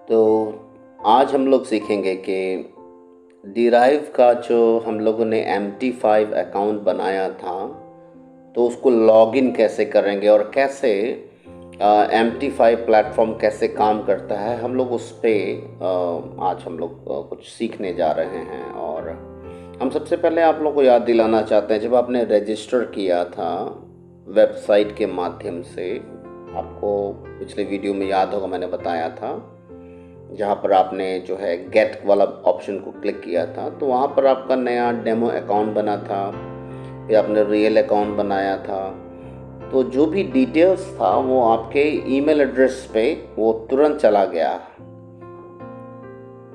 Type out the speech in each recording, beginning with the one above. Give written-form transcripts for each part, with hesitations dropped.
तो आज हम लोग सीखेंगे कि डिराइव का जो हम लोगों ने MT5 अकाउंट बनाया था तो उसको लॉगिन कैसे करेंगे और कैसे MT5 प्लेटफॉर्म कैसे काम करता है। हम लोग उस पर आज हम लोग कुछ सीखने जा रहे हैं। और हम सबसे पहले आप लोगों को याद दिलाना चाहते हैं, जब आपने रजिस्टर किया था वेबसाइट के माध्यम से, आपको पिछले वीडियो में याद होगा मैंने बताया था, जहाँ पर आपने जो है गेट वाला ऑप्शन को क्लिक किया था तो वहाँ पर आपका नया डेमो अकाउंट बना था, फिर आपने रियल अकाउंट बनाया था। तो जो भी डिटेल्स था वो आपके ईमेल एड्रेस पे वो तुरंत चला गया।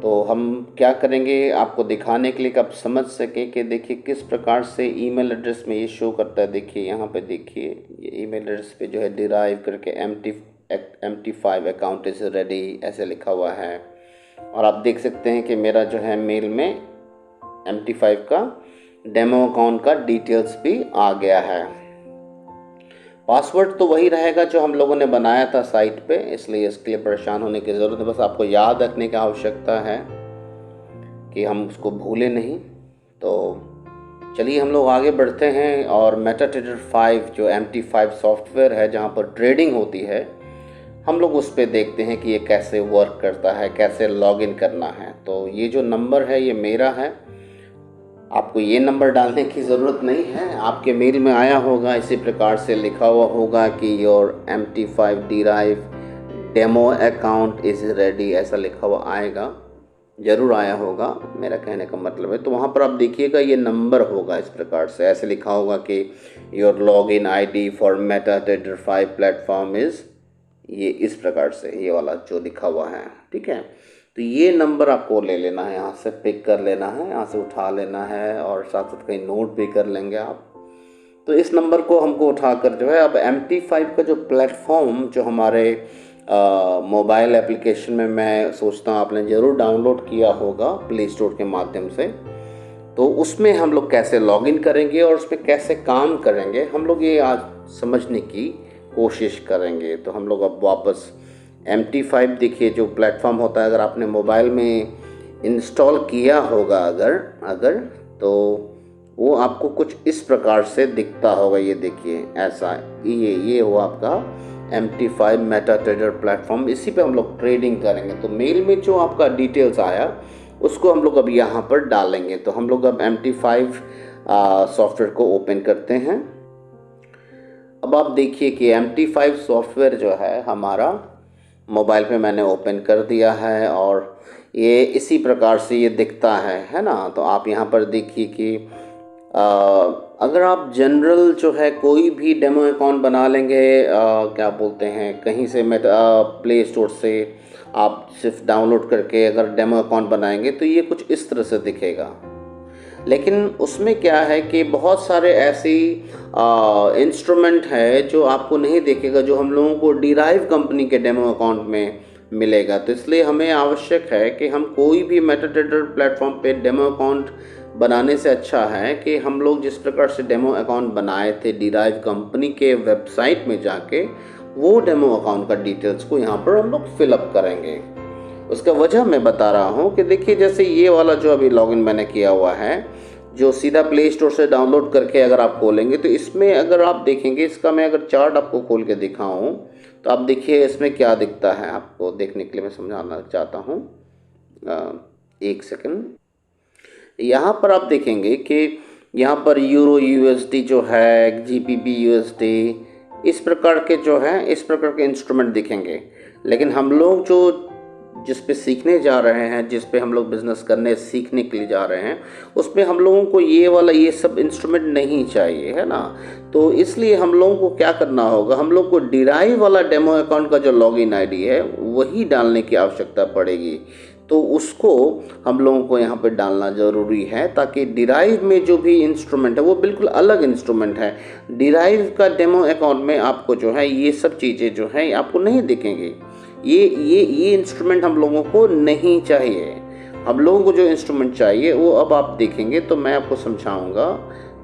तो हम क्या करेंगे आपको दिखाने के लिए कि आप समझ सके कि देखिए किस प्रकार से ईमेल एड्रेस में ये शो करता है। देखिए यहाँ पे देखिए ये ईमेल एड्रेस पे जो है डिराइव करके MT5 अकाउंट इज़ रेडी ऐसे लिखा हुआ है। और आप देख सकते हैं कि मेरा जो है मेल में MT5 का डेमो अकाउंट का डिटेल्स भी आ गया है। पासवर्ड तो वही रहेगा जो हम लोगों ने बनाया था साइट पे, इसलिए इसके लिए परेशान होने की ज़रूरत है। बस आपको याद रखने की आवश्यकता है कि हम उसको भूलें नहीं। तो चलिए हम लोग आगे बढ़ते हैं और मेटाट्रेडर 5 जो MT5 सॉफ्टवेयर है जहाँ पर ट्रेडिंग होती है, हम लोग उस पर देखते हैं कि ये कैसे वर्क करता है, कैसे लॉगिन करना है। तो ये जो नंबर है ये मेरा है, आपको ये नंबर डालने की ज़रूरत नहीं है। आपके मेल में आया होगा, इसी प्रकार से लिखा हुआ होगा कि your MT5 derive demo account is ready, ऐसा लिखा हुआ आएगा, ज़रूर आया होगा, मेरा कहने का मतलब है। तो वहाँ पर आप देखिएगा ये नंबर होगा इस प्रकार से, ऐसे लिखा होगा कि your login ID for MetaTrader 5 platform is, ये इस प्रकार से ये वाला जो लिखा हुआ है, ठीक है। तो ये नंबर आपको ले लेना है, यहाँ से पिक कर लेना है, यहाँ से उठा लेना है और साथ साथ कहीं नोट भी कर लेंगे आप। तो इस नंबर को हमको उठाकर जो है अब MT5 का जो प्लेटफॉर्म जो हमारे मोबाइल एप्लीकेशन में, मैं सोचता हूँ आपने ज़रूर डाउनलोड किया होगा प्ले स्टोर के माध्यम से, तो उसमें हम लोग कैसे लॉगिन करेंगे और उसमें कैसे काम करेंगे हम लोग ये आज समझने की कोशिश करेंगे। तो हम लोग अब वापस MT5 देखिए जो प्लेटफॉर्म होता है, अगर आपने मोबाइल में इंस्टॉल किया होगा अगर तो वो आपको कुछ इस प्रकार से दिखता होगा। ये देखिए ऐसा, ये हो आपका MT5 मेटाट्रेडर प्लेटफॉर्म, इसी पे हम लोग ट्रेडिंग करेंगे। तो मेल में जो आपका डिटेल्स आया उसको हम लोग अब यहाँ पर डालेंगे। तो हम लोग अब MT5 सॉफ्टवेयर को ओपन करते हैं। अब आप देखिए कि MT5 सॉफ्टवेयर जो है हमारा मोबाइल पे मैंने ओपन कर दिया है और ये इसी प्रकार से ये दिखता है ना। तो आप यहाँ पर देखिए कि अगर आप जनरल जो है कोई भी डेमो अकाउंट बना लेंगे, क्या बोलते हैं, कहीं से प्ले स्टोर से आप सिर्फ डाउनलोड करके अगर डेमो अकाउंट बनाएंगे तो ये कुछ इस तरह से दिखेगा। लेकिन उसमें क्या है कि बहुत सारे ऐसी इंस्ट्रूमेंट है जो आपको नहीं देखेगा, जो हम लोगों को डिराइव कंपनी के डेमो अकाउंट में मिलेगा। तो इसलिए हमें आवश्यक है कि हम कोई भी मेटाट्रेडर प्लेटफॉर्म पे डेमो अकाउंट बनाने से अच्छा है कि हम लोग जिस प्रकार से डेमो अकाउंट बनाए थे डिराइव कंपनी के वेबसाइट में जाके, वो डेमो अकाउंट का डिटेल्स को यहाँ पर हम लोग फिलअप करेंगे। उसका वजह मैं बता रहा हूँ कि देखिए जैसे ये वाला जो अभी लॉगिन मैंने किया हुआ है, जो सीधा प्ले स्टोर से डाउनलोड करके अगर आप खोलेंगे तो इसमें अगर आप देखेंगे, इसका मैं अगर चार्ट आपको खोल के दिखाऊं तो आप देखिए इसमें क्या दिखता है। आपको देखने के लिए मैं समझाना चाहता हूँ, एक सेकंड। यहाँ पर आप देखेंगे कि यहाँ पर यूरो USD जो है, GBP USD, इस प्रकार के जो है इस प्रकार के इंस्ट्रूमेंट दिखेंगे। लेकिन हम लोग जो जिस पे सीखने जा रहे हैं, जिस पे हम लोग बिज़नेस करने सीखने के लिए जा रहे हैं, उसमें हम लोगों को ये सब इंस्ट्रूमेंट नहीं चाहिए, है ना। तो इसलिए हम लोगों को क्या करना होगा, हम लोग को डिराइव वाला डेमो अकाउंट का जो लॉगिन ID है वही डालने की आवश्यकता पड़ेगी। तो उसको हम लोगों को यहाँ पे डालना ज़रूरी है, ताकि डिराइव में जो भी इंस्ट्रूमेंट है वो बिल्कुल अलग इंस्ट्रूमेंट है। डिराइव का डेमो अकाउंट में आपको जो है ये सब चीज़ें जो है आपको नहीं दिखेंगी। ये इंस्ट्रूमेंट हम लोगों को नहीं चाहिए। हम लोगों को जो इंस्ट्रूमेंट चाहिए वो अब आप देखेंगे तो मैं आपको समझाऊंगा।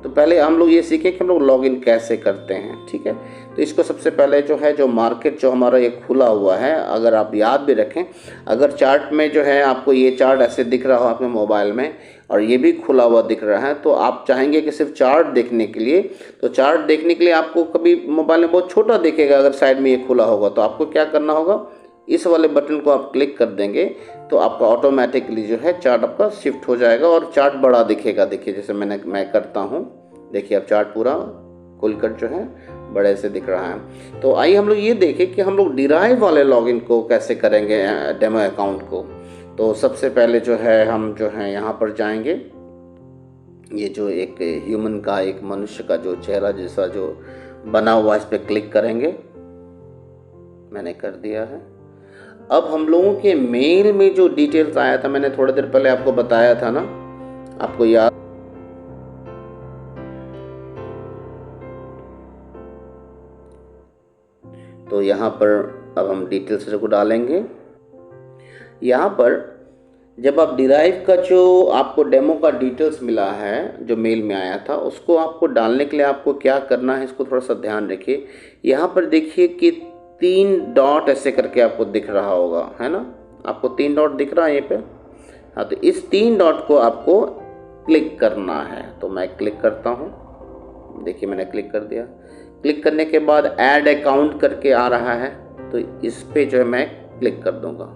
तो पहले हम लोग ये सीखें कि हम लोग लॉगिन कैसे करते हैं, ठीक है। तो इसको सबसे पहले जो है, जो मार्केट जो हमारा ये खुला हुआ है, अगर आप याद भी रखें, अगर चार्ट में जो है आपको ये चार्ट ऐसे दिख रहा हो आपके मोबाइल में और ये भी खुला हुआ दिख रहा है, तो आप चाहेंगे कि सिर्फ चार्ट देखने के लिए, तो चार्ट देखने के लिए आपको कभी मोबाइल में बहुत छोटा दिखेगा अगर साइड में ये खुला होगा, तो आपको क्या करना होगा, इस वाले बटन को आप क्लिक कर देंगे तो आपका ऑटोमेटिकली जो है चार्ट आपका शिफ्ट हो जाएगा और चार्ट बड़ा दिखेगा। देखिए जैसे मैं करता हूँ, देखिए अब चार्ट पूरा खुलकर जो है बड़े से दिख रहा है। तो आइए हम लोग ये देखें कि हम लोग डिराइव वाले लॉगिन को कैसे करेंगे डेमो अकाउंट को। तो सबसे पहले जो है हम जो है यहाँ पर जाएंगे, ये जो एक ह्यूमन का, एक मनुष्य का जो चेहरा जैसा जो बना हुआ, इस पर क्लिक करेंगे। मैंने कर दिया है। अब हम लोगों के मेल में जो डिटेल्स आया था, मैंने थोड़ी देर पहले आपको बताया था ना, आपको याद, तो यहाँ पर अब हम डिटेल्स को डालेंगे। यहाँ पर जब आप डिराइव का जो आपको डेमो का डिटेल्स मिला है, जो मेल में आया था, उसको आपको डालने के लिए आपको क्या करना है, इसको थोड़ा सा ध्यान रखिए। यहाँ पर देखिए कि 3 डॉट ऐसे करके आपको दिख रहा होगा, है ना, आपको 3 डॉट दिख रहा है ये पे। हाँ, तो इस 3 डॉट को आपको क्लिक करना है। तो मैं क्लिक करता हूँ, देखिए मैंने क्लिक कर दिया। क्लिक करने के बाद ऐड अकाउंट करके आ रहा है, तो इस पे जो है मैं क्लिक कर दूंगा।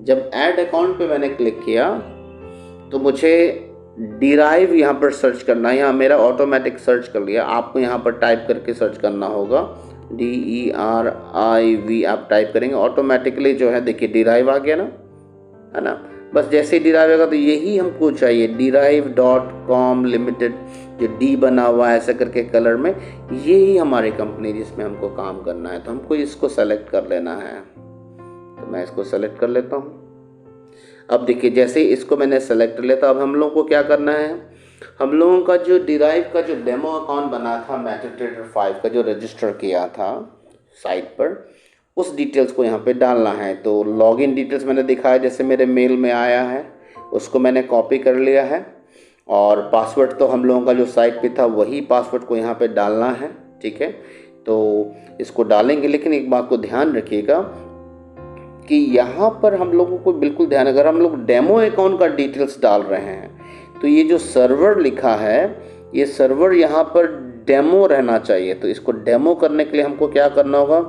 जब ऐड अकाउंट पे मैंने क्लिक किया तो मुझे डिराइव यहाँ पर सर्च करना है। यहाँ मेरा ऑटोमेटिक सर्च कर लिया, आपको यहाँ पर टाइप करके सर्च करना होगा, DERIV आप टाइप करेंगे, ऑटोमेटिकली जो है देखिए डिराइव आ गया ना, है ना। बस जैसे ही डिराइव आएगा तो यही हमको चाहिए, derive.com लिमिटेड, जो डी बना हुआ है ऐसा करके कलर में, यही हमारी कंपनी जिसमें हमको काम करना है। तो हमको इसको सेलेक्ट कर लेना है, तो मैं इसको सेलेक्ट कर लेता हूँ। अब देखिए जैसे इसको मैंने सेलेक्ट कर लिया, अब हम लोगों को क्या करना है, हम लोगों का जो डिराइव का जो डेमो अकाउंट बना था MetaTrader 5 का, जो रजिस्टर किया था साइट पर, उस डिटेल्स को यहाँ पे डालना है। तो लॉगिन डिटेल्स मैंने दिखाया जैसे मेरे मेल में आया है, उसको मैंने कॉपी कर लिया है, और पासवर्ड तो हम लोगों का जो साइट पे था वही पासवर्ड को यहाँ पे डालना है, ठीक है। तो इसको डालेंगे, लेकिन एक बात को ध्यान रखिएगा कि यहाँ पर हम लोगों को बिल्कुल ध्यान, अगर हम लोग डेमो अकाउंट का डिटेल्स डाल रहे हैं तो ये जो सर्वर लिखा है, ये सर्वर यहाँ पर डेमो रहना चाहिए। तो इसको डेमो करने के लिए हमको क्या करना होगा,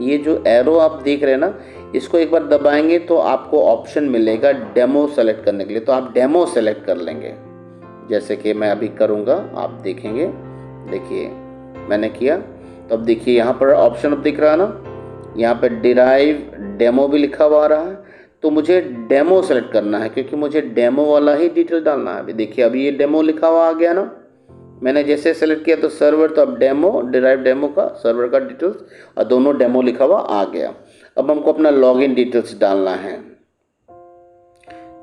ये जो एरो आप देख रहे हैं ना, इसको एक बार दबाएंगे तो आपको ऑप्शन मिलेगा डेमो सेलेक्ट करने के लिए, तो आप डेमो सेलेक्ट कर लेंगे, जैसे कि मैं अभी करूँगा, आप देखेंगे। देखिए मैंने किया, तो अब देखिए यहाँ पर ऑप्शन अब दिख रहा है ना, यहाँ पे डिराइव डेमो भी लिखा हुआ आ रहा है, तो मुझे डेमो सेलेक्ट करना है क्योंकि मुझे डेमो वाला ही डिटेल डालना है। अभी देखिए अभी ये डेमो लिखा हुआ आ गया ना, मैंने जैसे सेलेक्ट किया तो सर्वर, तो अब डेमो, डिराइव डेमो का सर्वर का डिटेल्स और दोनों डेमो लिखा हुआ आ गया। अब हमको अपना लॉगिन डिटेल्स डालना है।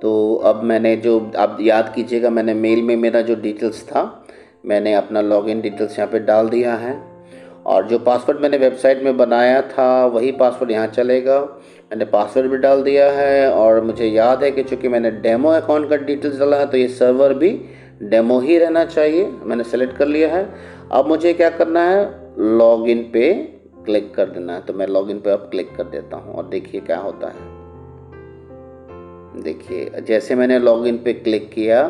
तो अब मैंने जो, आप याद कीजिएगा, मैंने मेल में मेरा जो डिटेल्स था, मैंने अपना लॉगिन डिटेल्स यहाँ पे डाल दिया है, और जो पासवर्ड मैंने वेबसाइट में बनाया था वही पासवर्ड यहाँ चलेगा। मैंने पासवर्ड भी डाल दिया है, और मुझे याद है कि चूँकि मैंने डेमो अकाउंट का डिटेल्स डाला है तो ये सर्वर भी डेमो ही रहना चाहिए, मैंने सेलेक्ट कर लिया है। अब मुझे क्या करना है, लॉगिन पे क्लिक कर देना है। तो मैं लॉगिन पे अब क्लिक कर देता हूँ और देखिए क्या होता है। देखिए जैसे मैंने लॉगिन पे क्लिक किया,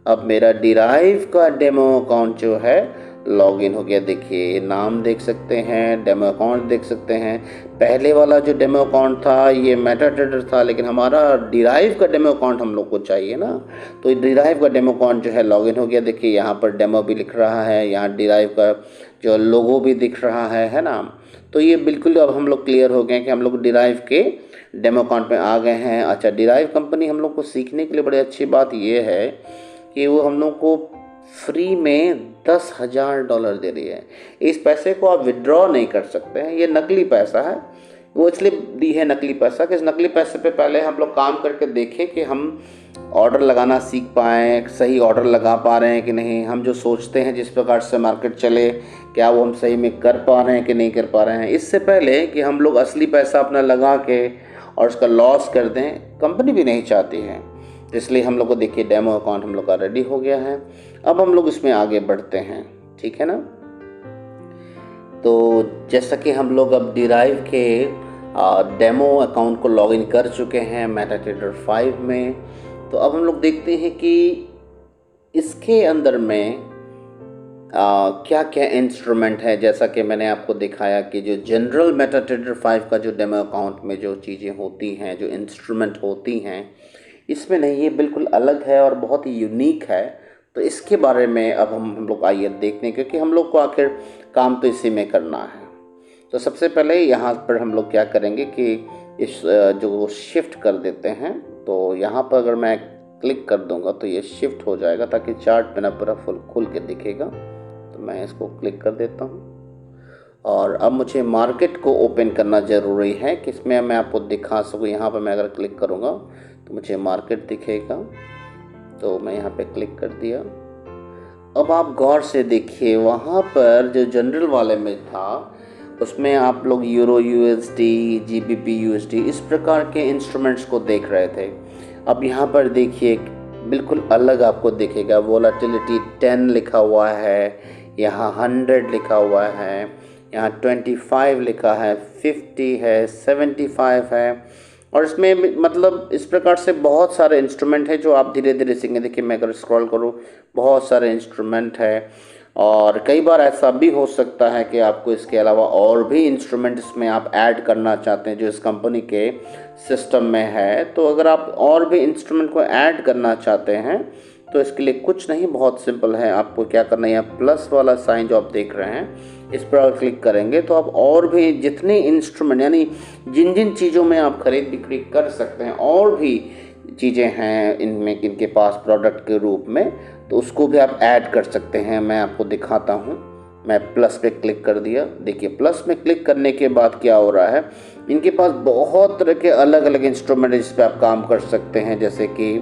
अब मेरा डिराइव का डेमो अकाउंट जो है लॉगिन हो गया। देखिए नाम देख सकते हैं, डेमो अकाउंट देख सकते हैं। पहले वाला जो डेमो अकाउंट था ये MetaTrader था, लेकिन हमारा डिराइव का डेमो अकाउंट हम लोग को चाहिए ना, तो डिराइव का डेमो अकाउंट जो है लॉगिन हो गया। देखिए यहाँ पर डेमो भी लिख रहा है, यहाँ डिराइव का जो लोगो भी दिख रहा है ना। तो ये बिल्कुल अब हम लोग क्लियर हो गए कि हम लोग डिराइव के डेमो अकाउंट में आ गए हैं। अच्छा, डिराइव कंपनी हम लोग को सीखने के लिए बड़ी अच्छी बात ये है कि वो हम लोग को फ्री में $10,000 दे रही है। इस पैसे को आप विड्रॉ नहीं कर सकते हैं, ये नकली पैसा है। वो इसलिए दी है नकली पैसा कि इस नकली पैसे पे पहले हम लोग काम करके देखें कि हम ऑर्डर लगाना सीख पाएँ, सही ऑर्डर लगा पा रहे हैं कि नहीं, हम जो सोचते हैं जिस प्रकार से मार्केट चले क्या वो हम सही में कर पा रहे हैं कि नहीं कर पा रहे हैं। इससे पहले कि हम लोग असली पैसा अपना लगा के और उसका लॉस कर दें, कंपनी भी नहीं चाहती है। तो इसलिए हम लोग को देखिए डेमो अकाउंट हम लोग का रेडी हो गया है। अब हम लोग इसमें आगे बढ़ते हैं, ठीक है ना। तो जैसा कि हम लोग अब डिराइव के डेमो अकाउंट को लॉगिन कर चुके हैं मेटाट्रेडर 5 में, तो अब हम लोग देखते हैं कि इसके अंदर में क्या क्या इंस्ट्रूमेंट है। जैसा कि मैंने आपको दिखाया कि जो जनरल मेटाट्रेडर 5 का जो डेमो अकाउंट में जो चीज़ें होती हैं, जो इंस्ट्रूमेंट होती हैं, इसमें नहीं, ये बिल्कुल अलग है और बहुत ही यूनिक है। तो इसके बारे में अब हम लोग आइए देखते हैं, क्योंकि हम लोग को आखिर काम तो इसी में करना है। तो सबसे पहले यहाँ पर हम लोग क्या करेंगे कि इस जो शिफ्ट कर देते हैं, तो यहाँ पर अगर मैं क्लिक कर दूंगा तो ये शिफ्ट हो जाएगा, ताकि चार्ट मेरा पूरा फुल खुल के दिखेगा। तो मैं इसको क्लिक कर देता हूँ और अब मुझे मार्केट को ओपन करना ज़रूरी है कि इसमें मैं आपको दिखा सकूँ। यहाँ पर मैं अगर क्लिक करूँगा तो मुझे मार्केट दिखेगा, तो मैं यहाँ पे क्लिक कर दिया। अब आप गौर से देखिए, वहाँ पर जो जनरल वाले में था उसमें आप लोग यूरो यूएसडी, जीबीपी यूएसडी, इस प्रकार के इंस्ट्रूमेंट्स को देख रहे थे। अब यहाँ पर देखिए बिल्कुल अलग आपको दिखेगा। वोलेटिलिटी 10 लिखा हुआ है, यहाँ 100 लिखा हुआ है, यहाँ 25 लिखा है, 50 है, 75 है, और इसमें मतलब इस प्रकार से बहुत सारे इंस्ट्रूमेंट हैं जो आप धीरे धीरे सीखेंगे। देखिए मैं अगर स्क्रॉल करूँ, बहुत सारे इंस्ट्रूमेंट है, और कई बार ऐसा भी हो सकता है कि आपको इसके अलावा और भी इंस्ट्रूमेंट इसमें आप ऐड करना चाहते हैं जो इस कंपनी के सिस्टम में है। तो अगर आप और भी इंस्ट्रूमेंट को ऐड करना चाहते हैं तो इसके लिए कुछ नहीं, बहुत सिंपल है। आपको क्या करना है, यहाँ प्लस वाला साइन जो आप देख रहे हैं, इस पर क्लिक करेंगे तो आप और भी जितने इंस्ट्रूमेंट, यानी जिन जिन चीज़ों में आप खरीद बिक्री कर सकते हैं, और भी चीज़ें हैं इनमें इनके पास प्रोडक्ट के रूप में, तो उसको भी आप ऐड कर सकते हैं। मैं आपको दिखाता हूँ। मैं प्लस पे क्लिक कर दिया। देखिए प्लस में क्लिक करने के बाद क्या हो रहा है, इनके पास बहुत तरह के अलग अलग इंस्ट्रूमेंट जिस पे आप काम कर सकते हैं। जैसे कि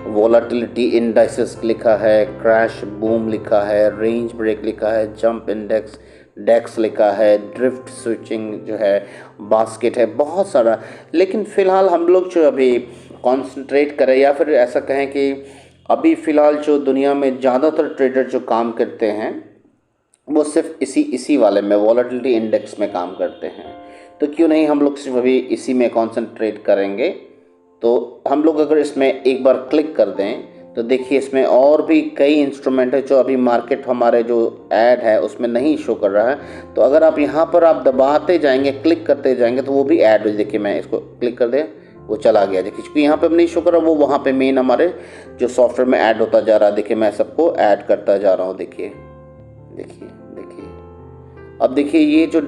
वोलेटिलिटी इंडाइसेस लिखा है, क्रैश बूम लिखा है, रेंज ब्रेक लिखा है, जंप इंडेक्स डेक्स लिखा है, ड्रिफ्ट स्विचिंग जो है, बास्केट है, बहुत सारा। लेकिन फ़िलहाल हम लोग जो अभी कॉन्सेंट्रेट करें, या फिर ऐसा कहें कि अभी फ़िलहाल जो दुनिया में ज़्यादातर ट्रेडर जो काम करते हैं वो सिर्फ इसी वाले में, वोलेटिलिटी इंडेक्स में काम करते हैं। तो क्यों नहीं हम लोग सिर्फ अभी इसी में कॉन्सेंट्रेट करेंगे। तो हम लोग अगर इसमें एक बार क्लिक कर दें तो देखिए इसमें और भी कई इंस्ट्रूमेंट है जो अभी मार्केट हमारे जो ऐड है उसमें नहीं शो कर रहा है। तो अगर आप यहाँ पर आप दबाते जाएंगे, क्लिक करते जाएंगे, तो वो भी ऐड हो। देखिए मैं इसको क्लिक कर दें, वो चला गया। देखिए क्योंकि यहाँ पे नहीं शो कर रहा, वो वहाँ पे मेन हमारे जो सॉफ्टवेयर में ऐड होता जा रहा है। देखिए मैं सबको ऐड करता जा रहा हूँ। देखिए देखिए देखिए, अब देखिए ये जो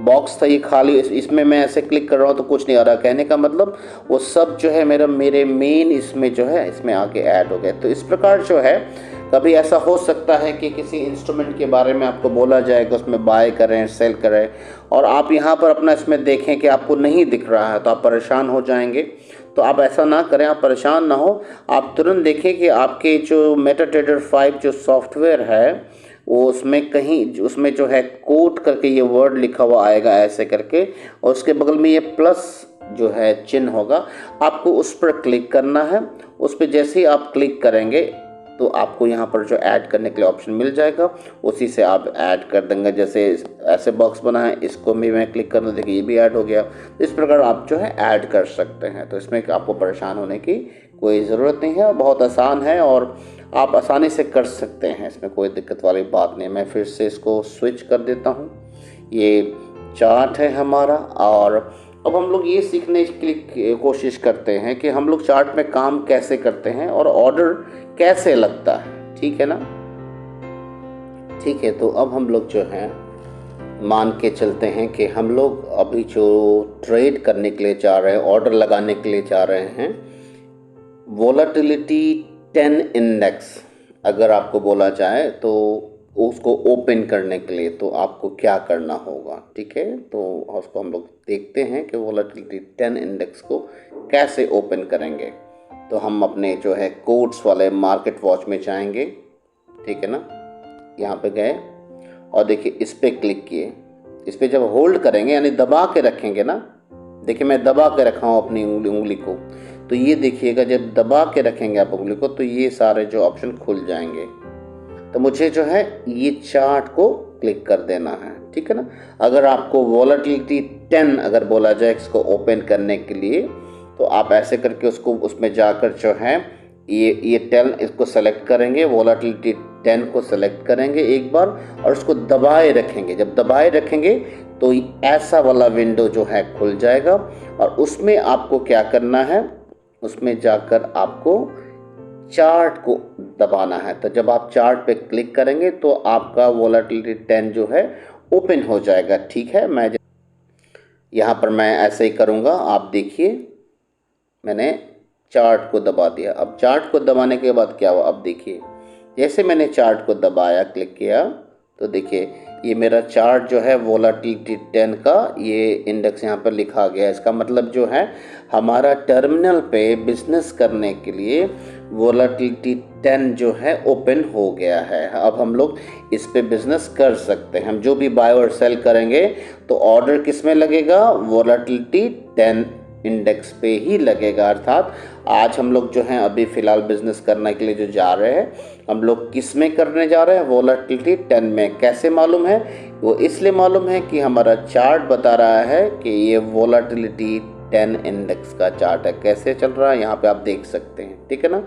बॉक्स था ये खाली, इसमें मैं ऐसे क्लिक कर रहा हूँ तो कुछ नहीं आ रहा। कहने का मतलब वो सब जो है मेरे मेन इसमें जो है इसमें आके ऐड हो गए। तो इस प्रकार जो है कभी ऐसा हो सकता है कि किसी इंस्ट्रूमेंट के बारे में आपको बोला जाए कि उसमें बाय करें, सेल करें, और आप यहाँ पर अपना इसमें देखें कि आपको नहीं दिख रहा है तो आप परेशान हो जाएंगे। तो आप ऐसा ना करें, आप परेशान ना हो। आप तुरंत देखें कि आपके जो मेटाट्रेडर 5 जो सॉफ्टवेयर है वो उसमें कहीं उसमें जो है कोट करके ये वर्ड लिखा हुआ आएगा ऐसे करके, और उसके बगल में ये प्लस जो है चिन्ह होगा, आपको उस पर क्लिक करना है। उस पर जैसे ही आप क्लिक करेंगे तो आपको यहाँ पर जो ऐड करने के लिए ऑप्शन मिल जाएगा, उसी से आप ऐड कर देंगे। जैसे ऐसे बॉक्स बना है, इसको भी मैं क्लिक करना, देखिए ये भी ऐड हो गया। इस प्रकार आप जो है ऐड कर सकते हैं। तो इसमें आपको परेशान होने की कोई ज़रूरत नहीं है, बहुत आसान है और आप आसानी से कर सकते हैं, इसमें कोई दिक्कत वाली बात नहीं। मैं फिर से इसको स्विच कर देता हूँ। ये चार्ट है हमारा, और अब हम लोग ये सीखने की कोशिश करते हैं कि हम लोग चार्ट में काम कैसे करते हैं और ऑर्डर कैसे लगता है। ठीक है ना, ठीक है। तो अब हम लोग जो है मान के चलते हैं कि हम लोग अभी जो ट्रेड करने के लिए जा रहे हैं, ऑर्डर लगाने के लिए जा रहे हैं, वोलेटिलिटी 10 इंडेक्स अगर आपको बोला जाए तो उसको ओपन करने के लिए तो आपको क्या करना होगा। ठीक है, तो उसको हम लोग देखते हैं कि वोलेटिलिटी 10 इंडेक्स को कैसे ओपन करेंगे। तो हम अपने जो है कोड्स वाले मार्केट वॉच में जाएंगे। ठीक है ना, यहाँ पे गए और देखिए इस पर क्लिक किए। इस पर जब होल्ड करेंगे यानी दबा के रखेंगे ना, देखिए मैं दबा के रखा हूँ अपनी उंगली को, तो ये देखिएगा जब दबा के रखेंगे आप उंगली को तो ये सारे जो ऑप्शन खुल जाएंगे। तो मुझे जो है ये चार्ट को क्लिक कर देना है, ठीक है ना। अगर आपको वॉलेटिलिटी 10 अगर बोला जाए इसको ओपन करने के लिए, तो आप ऐसे करके उसको उसमें जाकर जो है ये 10 इसको सेलेक्ट करेंगे, वॉलेटिलिटी 10 को सेलेक्ट करेंगे एक बार और उसको दबाए रखेंगे। जब दबाए रखेंगे तो ऐसा वाला विंडो जो है खुल जाएगा और उसमें आपको क्या करना है, उसमें जाकर आपको चार्ट को दबाना है। तो जब आप चार्ट पे क्लिक करेंगे तो आपका वॉलेटिलिटी 10 जो है ओपन हो जाएगा, ठीक है। मैं यहाँ पर मैं ऐसे ही करूँगा, आप देखिए मैंने चार्ट को दबा दिया। अब चार्ट को दबाने के बाद क्या हुआ, अब देखिए जैसे मैंने चार्ट को दबाया क्लिक किया तो देखिए ये मेरा चार्ट जो है वॉलेटिलिटी 10 का ये इंडेक्स यहाँ पर लिखा गया है। इसका मतलब जो है हमारा टर्मिनल पे बिजनेस करने के लिए वॉलेटिलिटी 10 जो है ओपन हो गया है। अब हम लोग इस पे बिजनेस कर सकते हैं। हम जो भी बाय और सेल करेंगे तो ऑर्डर किस में लगेगा, वॉलेटिलिटी 10 इंडेक्स पे ही लगेगा। अर्थात आज हम लोग जो हैं अभी फ़िलहाल बिजनेस करने के लिए जो जा रहे हैं, हम लोग किस में करने जा रहे हैं, वॉलेटिलिटी 10 में। कैसे मालूम है, वो इसलिए मालूम है कि हमारा चार्ट बता रहा है कि ये वॉलेटिलिटी 10 इंडेक्स का चार्ट है। कैसे चल रहा है यहाँ पे आप देख सकते हैं, ठीक है ना।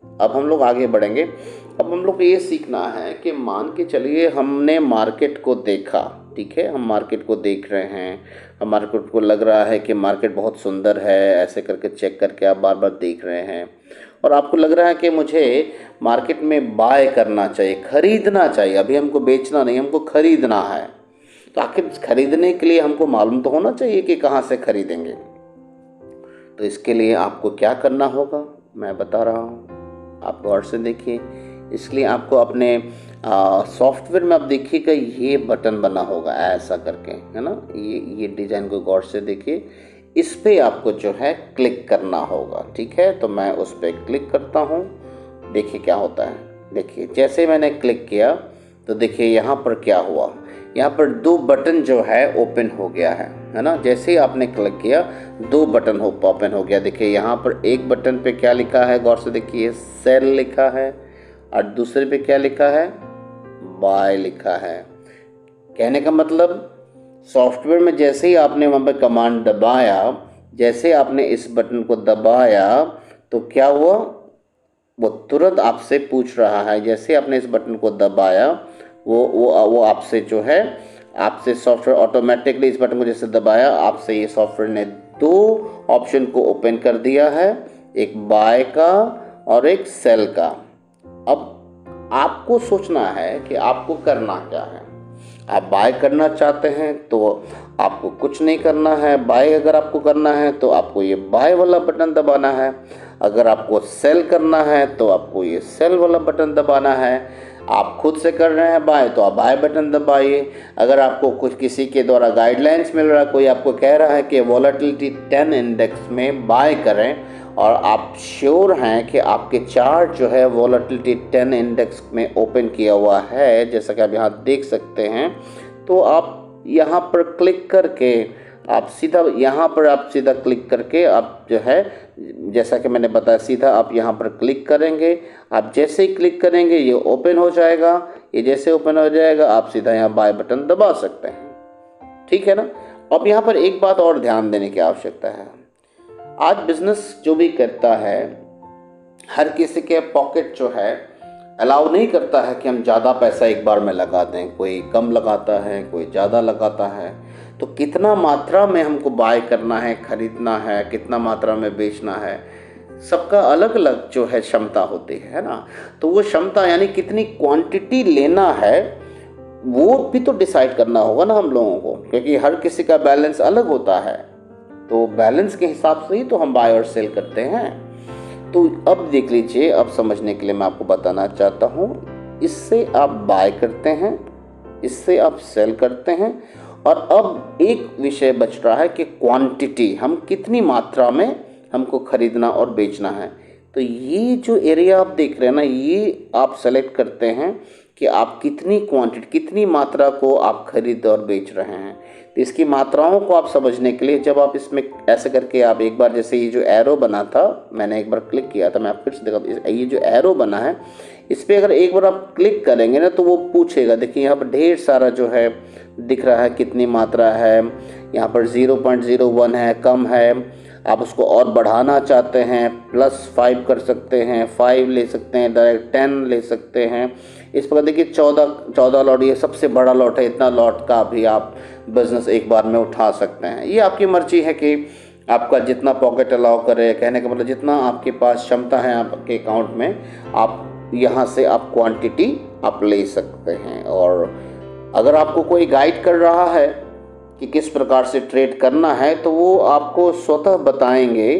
अब हम लोग आगे बढ़ेंगे। अब हम लोग को ये सीखना है कि मान के चलिए हमने मार्केट को देखा, ठीक है, हम मार्केट को देख रहे हैं, हम मार्केट को लग रहा है कि मार्केट बहुत सुंदर है, ऐसे करके चेक करके आप बार बार देख रहे हैं और आपको लग रहा है कि मुझे मार्केट में बाय करना चाहिए, खरीदना चाहिए। अभी हमको बेचना नहीं, हमको खरीदना है। तो आखिर खरीदने के लिए हमको मालूम तो होना चाहिए कि कहाँ से खरीदेंगे। तो इसके लिए आपको क्या करना होगा मैं बता रहा हूँ, आप गौर से देखिए। इसलिए आपको अपने सॉफ्टवेयर में आप देखिएगा ये बटन बना होगा ऐसा करके, है ना। ये डिज़ाइन को गौर से देखिए, इस पे आपको जो है क्लिक करना होगा, ठीक है। तो मैं उस पर क्लिक करता हूँ, देखिए क्या होता है। देखिए जैसे मैंने क्लिक किया तो देखिए यहाँ पर क्या हुआ, यहाँ पर 2 बटन जो है ओपन हो गया है ना। जैसे ही आपने क्लिक किया 2 बटन ओपन हो गया। देखिए यहाँ पर एक बटन पे क्या लिखा है, गौर से देखिए, सेल लिखा है और दूसरे पे क्या लिखा है, बाय लिखा है। कहने का मतलब सॉफ्टवेयर में जैसे ही आपने वहाँ पे कमांड दबाया, जैसे आपने इस बटन को दबाया तो क्या हुआ, वो तुरंत आपसे पूछ रहा है। जैसे आपने इस बटन को दबाया वो आपसे जो है, आपसे सॉफ्टवेयर ऑटोमेटिकली इस बटन को जैसे दबाया आपसे ये सॉफ्टवेयर ने 2 ऑप्शन को ओपन कर दिया है, एक बाय का और एक सेल का। अब आपको सोचना है कि आपको करना क्या है। आप बाय करना चाहते हैं तो आपको कुछ नहीं करना है, बाय अगर आपको करना है तो आपको ये बाय वाला बटन दबाना है। अगर आपको सेल करना है तो आपको ये सेल वाला बटन दबाना है। आप खुद से कर रहे हैं बाय तो आप बाय बटन दबाइए। अगर आपको कुछ किसी के द्वारा गाइडलाइंस मिल रहा है, कोई आपको कह रहा है कि वॉलेटिलिटी 10 इंडेक्स में बाय करें और आप श्योर हैं कि आपके चार्ट जो है वॉलेटिलिटी 10 इंडेक्स में ओपन किया हुआ है, जैसा कि आप यहाँ देख सकते हैं, तो आप यहाँ पर क्लिक करके आप सीधा यहाँ पर आप सीधा क्लिक करके आप जो है, जैसा कि मैंने बताया, सीधा आप यहाँ पर क्लिक करेंगे। आप जैसे ही क्लिक करेंगे ये ओपन हो जाएगा। ये जैसे ओपन हो जाएगा आप सीधा यहाँ बाय बटन दबा सकते हैं, ठीक है ना। अब यहाँ पर एक बात और ध्यान देने की आवश्यकता है। आज बिजनेस जो भी करता है, हर किसी के पॉकेट जो है अलाउ नहीं करता है कि हम ज़्यादा पैसा एक बार में लगा दें। कोई कम लगाता है, कोई ज़्यादा लगाता है। तो कितना मात्रा में हमको बाय करना है, खरीदना है, कितना मात्रा में बेचना है, सबका अलग अलग जो है क्षमता होती है ना। तो वो क्षमता यानी कितनी क्वांटिटी लेना है वो भी तो डिसाइड करना होगा ना हम लोगों को, क्योंकि हर किसी का बैलेंस अलग होता है। तो बैलेंस के हिसाब से ही तो हम बाय और सेल करते हैं। तो अब देख लीजिए, अब समझने के लिए मैं आपको बताना चाहता हूँ, इससे आप बाय करते हैं, इससे आप सेल करते हैं। और अब एक विषय बच रहा है कि क्वांटिटी, हम कितनी मात्रा में हमको खरीदना और बेचना है। तो ये जो एरिया आप देख रहे हैं ना, ये आप सेलेक्ट करते हैं कि आप कितनी क्वांटिटी, कितनी मात्रा को आप खरीद और बेच रहे हैं। तो इसकी मात्राओं को आप समझने के लिए जब आप इसमें ऐसे करके आप एक बार, जैसे ये जो एरो बना था, मैंने एक बार क्लिक किया था, मैं आपको फिर से दिखा, ये जो एरो बना है इस पर अगर एक बार आप क्लिक करेंगे ना तो वो पूछेगा। देखिए यहाँ पर ढेर सारा जो है दिख रहा है, कितनी मात्रा है, यहाँ पर 0.01 है, कम है। आप उसको और बढ़ाना चाहते हैं +5 कर सकते हैं, 5 ले सकते हैं, डायरेक्ट 10 ले सकते हैं। इस प्रकार देखिए 14 लॉट, ये सबसे बड़ा लॉट है, इतना लॉट का भी आप बिज़नेस एक बार में उठा सकते हैं। ये आपकी मर्जी है कि आपका जितना पॉकेट अलाउ करे, कहने का मतलब जितना आपके पास क्षमता है आपके अकाउंट में, आप यहाँ से आप क्वांटिटी आप ले सकते हैं। और अगर आपको कोई गाइड कर रहा है कि किस प्रकार से ट्रेड करना है तो वो आपको स्वतः बताएंगे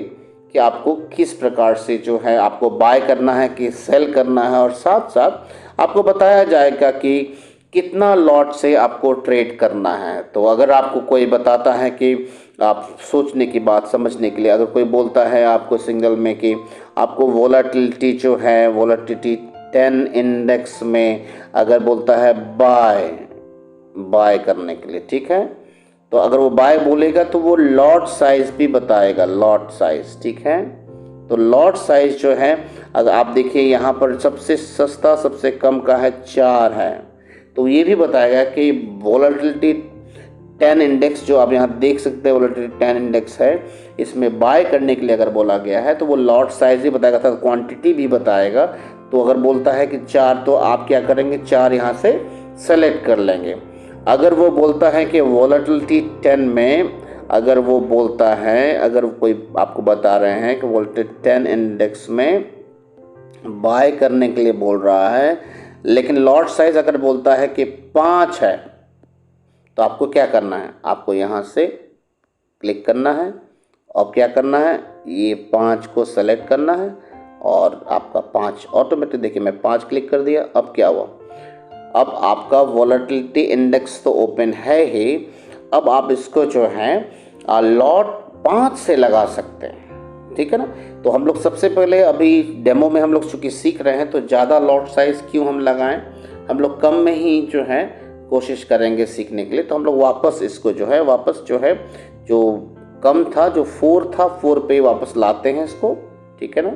कि आपको किस प्रकार से जो है आपको बाय करना है कि सेल करना है, और साथ साथ आपको बताया जाएगा कि कितना लॉट से आपको ट्रेड करना है। तो अगर आपको कोई बताता है कि आप सोचने की बात समझने के लिए, अगर कोई बोलता है आपको सिग्नल में कि आपको वोलेटिलिटी जो है, वोलेटिलिटी 10 इंडेक्स में अगर बोलता है बाय करने के लिए, ठीक है, तो अगर वो बाय बोलेगा तो वो लॉट साइज भी बताएगा, लॉट साइज, ठीक है। तो लॉट साइज जो है, अगर आप देखिए यहाँ पर सबसे सस्ता सबसे कम का है 4 है, तो ये भी बताएगा कि वोलेटिलिटी 10 इंडेक्स जो आप यहाँ देख सकते हैं, वोलेटिलिटी 10 इंडेक्स है, इसमें बाय करने के लिए अगर बोला गया है तो वो लॉट साइज ही बताएगा, था क्वांटिटी भी बताएगा। तो अगर बोलता है कि 4 तो आप क्या करेंगे, 4 यहाँ से सेलेक्ट कर लेंगे। अगर वो बोलता है कि वोलेटिलिटी 10 में, अगर वो बोलता है, अगर कोई आपको बता रहे हैं कि वोलेटिलिटी 10 इंडेक्स में बाय करने के लिए बोल रहा है, लेकिन लॉट साइज अगर बोलता है कि 5 है, तो आपको क्या करना है, आपको यहाँ से क्लिक करना है और क्या करना है, ये 5 को सेलेक्ट करना है और आपका 5 ऑटोमेटिक, देखिए मैं 5 क्लिक कर दिया। अब क्या हुआ, अब आपका वोलेटिलिटी इंडेक्स तो ओपन है ही, अब आप इसको जो है लॉट 5 से लगा सकते हैं, ठीक है ना। तो हम लोग सबसे पहले अभी डेमो में हम लोग चूँकि सीख रहे हैं तो ज़्यादा लॉट साइज़ क्यों हम लगाएं, हम लोग कम में ही जो है कोशिश करेंगे सीखने के लिए। तो हम लोग वापस इसको जो है जो कम था, जो 4 था, 4 पे वापस लाते हैं इसको, ठीक है ना,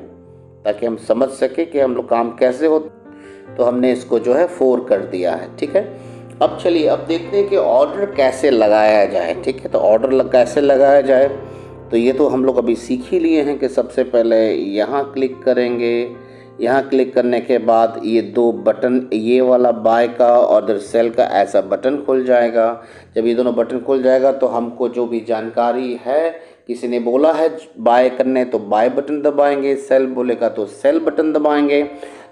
ताकि हम समझ सके कि हम लोग काम कैसे हो। तो हमने इसको जो है 4 कर दिया है, ठीक है। अब चलिए अब देखते हैं कि ऑर्डर कैसे लगाया जाए, ठीक है। तो ऑर्डर कैसे लगाया जाए, तो ये तो हम लोग अभी सीख ही लिए हैं कि सबसे पहले यहाँ क्लिक करेंगे। यहाँ क्लिक करने के बाद ये 2 बटन, ये वाला बाय का और इधर सेल का ऐसा बटन खुल जाएगा। जब ये दोनों बटन खुल जाएगा तो हमको जो भी जानकारी है, किसी ने बोला है बाय करने तो बाय बटन दबाएंगे, सेल बोलेगा तो सेल बटन दबाएंगे,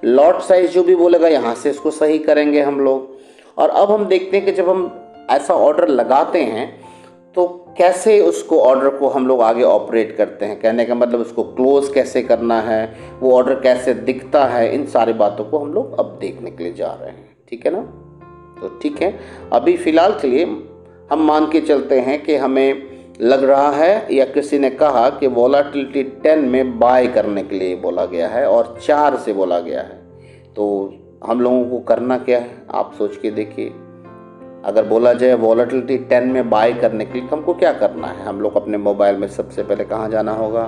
लॉट साइज जो भी बोलेगा यहाँ से इसको सही करेंगे हम लोग। और अब हम देखते हैं कि जब हम ऐसा ऑर्डर लगाते हैं तो कैसे उसको ऑर्डर को हम लोग आगे ऑपरेट करते हैं, कहने का मतलब उसको क्लोज कैसे करना है, वो ऑर्डर कैसे दिखता है, इन सारी बातों को हम लोग अब देखने के लिए जा रहे हैं, ठीक है ना। तो ठीक है, अभी फ़िलहाल के लिए हम मान के चलते हैं कि हमें लग रहा है या किसी ने कहा कि वोलेटिलिटी 10 में बाय करने के लिए बोला गया है और 4 से बोला गया है। तो हम लोगों को करना क्या है, आप सोच के देखिए। अगर बोला जाए वोलेटिलिटी 10 में बाय करने के लिए तो हमको क्या करना है, हम लोग अपने मोबाइल में सबसे पहले कहाँ जाना होगा,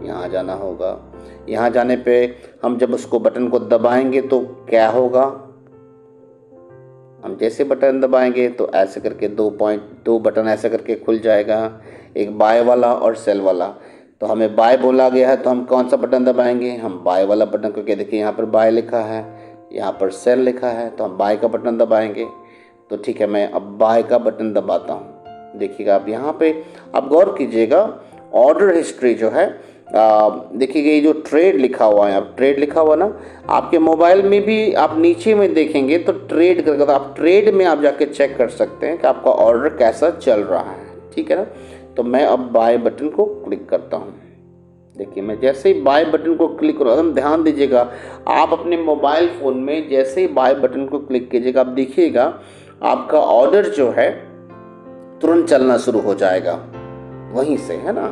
यहाँ जाना होगा। यहाँ जाने पे हम जब उसको बटन को दबाएंगे तो क्या होगा, हम जैसे बटन दबाएंगे तो ऐसे करके 2 बटन ऐसे करके खुल जाएगा, एक बाय वाला और सेल वाला। तो हमें बाय बोला गया है तो हम कौन सा बटन दबाएंगे, हम बाय वाला बटन, क्योंकि देखिए यहाँ पर बाय लिखा है, यहाँ पर सेल लिखा है, तो हम बाय का बटन दबाएंगे। तो ठीक है, मैं अब बाय का बटन दबाता हूँ। देखिएगा आप यहाँ पे आप गौर कीजिएगा, ऑर्डर हिस्ट्री जो है देखिएगा, ये जो ट्रेड लिखा हुआ है, आप ट्रेड लिखा हुआ ना, आपके मोबाइल में भी आप नीचे में देखेंगे तो ट्रेड करके, तो आप ट्रेड में आप जाके चेक कर सकते हैं कि आपका ऑर्डर कैसा चल रहा है, ठीक है ना। तो मैं अब बाय बटन को क्लिक करता हूँ। देखिए मैं जैसे ही बाय बटन को क्लिक करूँ, एकदम ध्यान दीजिएगा, आप अपने मोबाइल फ़ोन में जैसे ही बाय बटन को क्लिक कीजिएगा, आप देखिएगा आपका ऑर्डर जो है तुरंत चलना शुरू हो जाएगा वहीं से, है ना।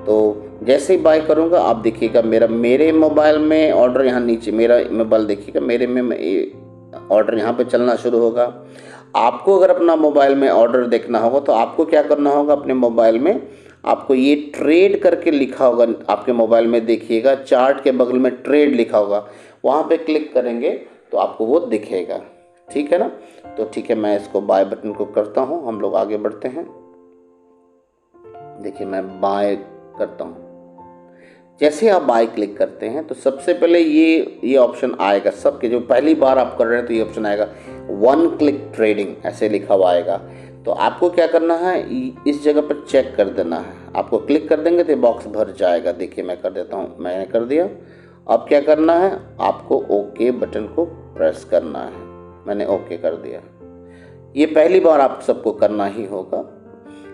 तो जैसे ही बाय करूँगा आप देखिएगा मेरे मोबाइल में ऑर्डर यहाँ नीचे, मेरा मोबाइल देखिएगा, मेरे में ऑर्डर यहाँ पे चलना शुरू होगा। आपको अगर अपना मोबाइल में ऑर्डर देखना होगा तो आपको क्या करना होगा, अपने मोबाइल में आपको ये ट्रेड करके लिखा होगा, आपके मोबाइल में देखिएगा चार्ट के बगल में ट्रेड लिखा होगा, वहाँ पे क्लिक करेंगे तो आपको वो दिखेगा। ठीक है ना। तो ठीक है, मैं इसको बाय बटन को करता हूँ, हम लोग आगे बढ़ते हैं। देखिए मैं बाय करता हूँ। जैसे आप बाय क्लिक करते हैं तो सबसे पहले ये ऑप्शन आएगा, सबके जो पहली बार आप कर रहे हैं तो ये ऑप्शन आएगा 1 क्लिक ट्रेडिंग, ऐसे लिखा हुआ आएगा। तो आपको क्या करना है, इस जगह पर चेक कर देना है। आपको क्लिक कर देंगे तो बॉक्स भर जाएगा। देखिए मैं कर देता हूँ, मैंने कर दिया। अब क्या करना है, आपको ओके बटन को प्रेस करना है। मैंने ओके कर दिया। ये पहली बार आप सबको करना ही होगा,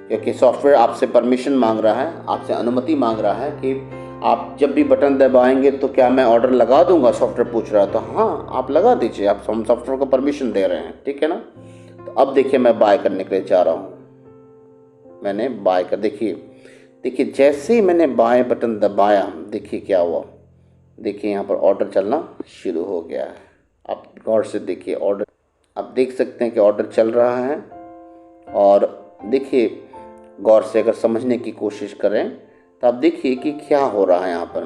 क्योंकि सॉफ्टवेयर आपसे परमिशन मांग रहा है, आपसे अनुमति मांग रहा है कि आप जब भी बटन दबाएंगे तो क्या मैं ऑर्डर लगा दूंगा, सॉफ्टवेयर पूछ रहा है। तो हाँ, आप लगा दीजिए, आप हम सॉफ्टवेयर को परमिशन दे रहे हैं। ठीक है ना। तो अब देखिए मैं बाय करने के लिए जा रहा हूँ। मैंने बाय कर, देखिए जैसे ही मैंने बाय बटन दबाया, देखिए क्या हुआ। देखिए यहाँ पर ऑर्डर चलना शुरू हो गया है। आप गौर से देखिए ऑर्डर, आप देख सकते हैं कि ऑर्डर चल रहा है। और देखिए गौर से अगर समझने की कोशिश करें तो आप देखिए कि क्या हो रहा है यहाँ पर,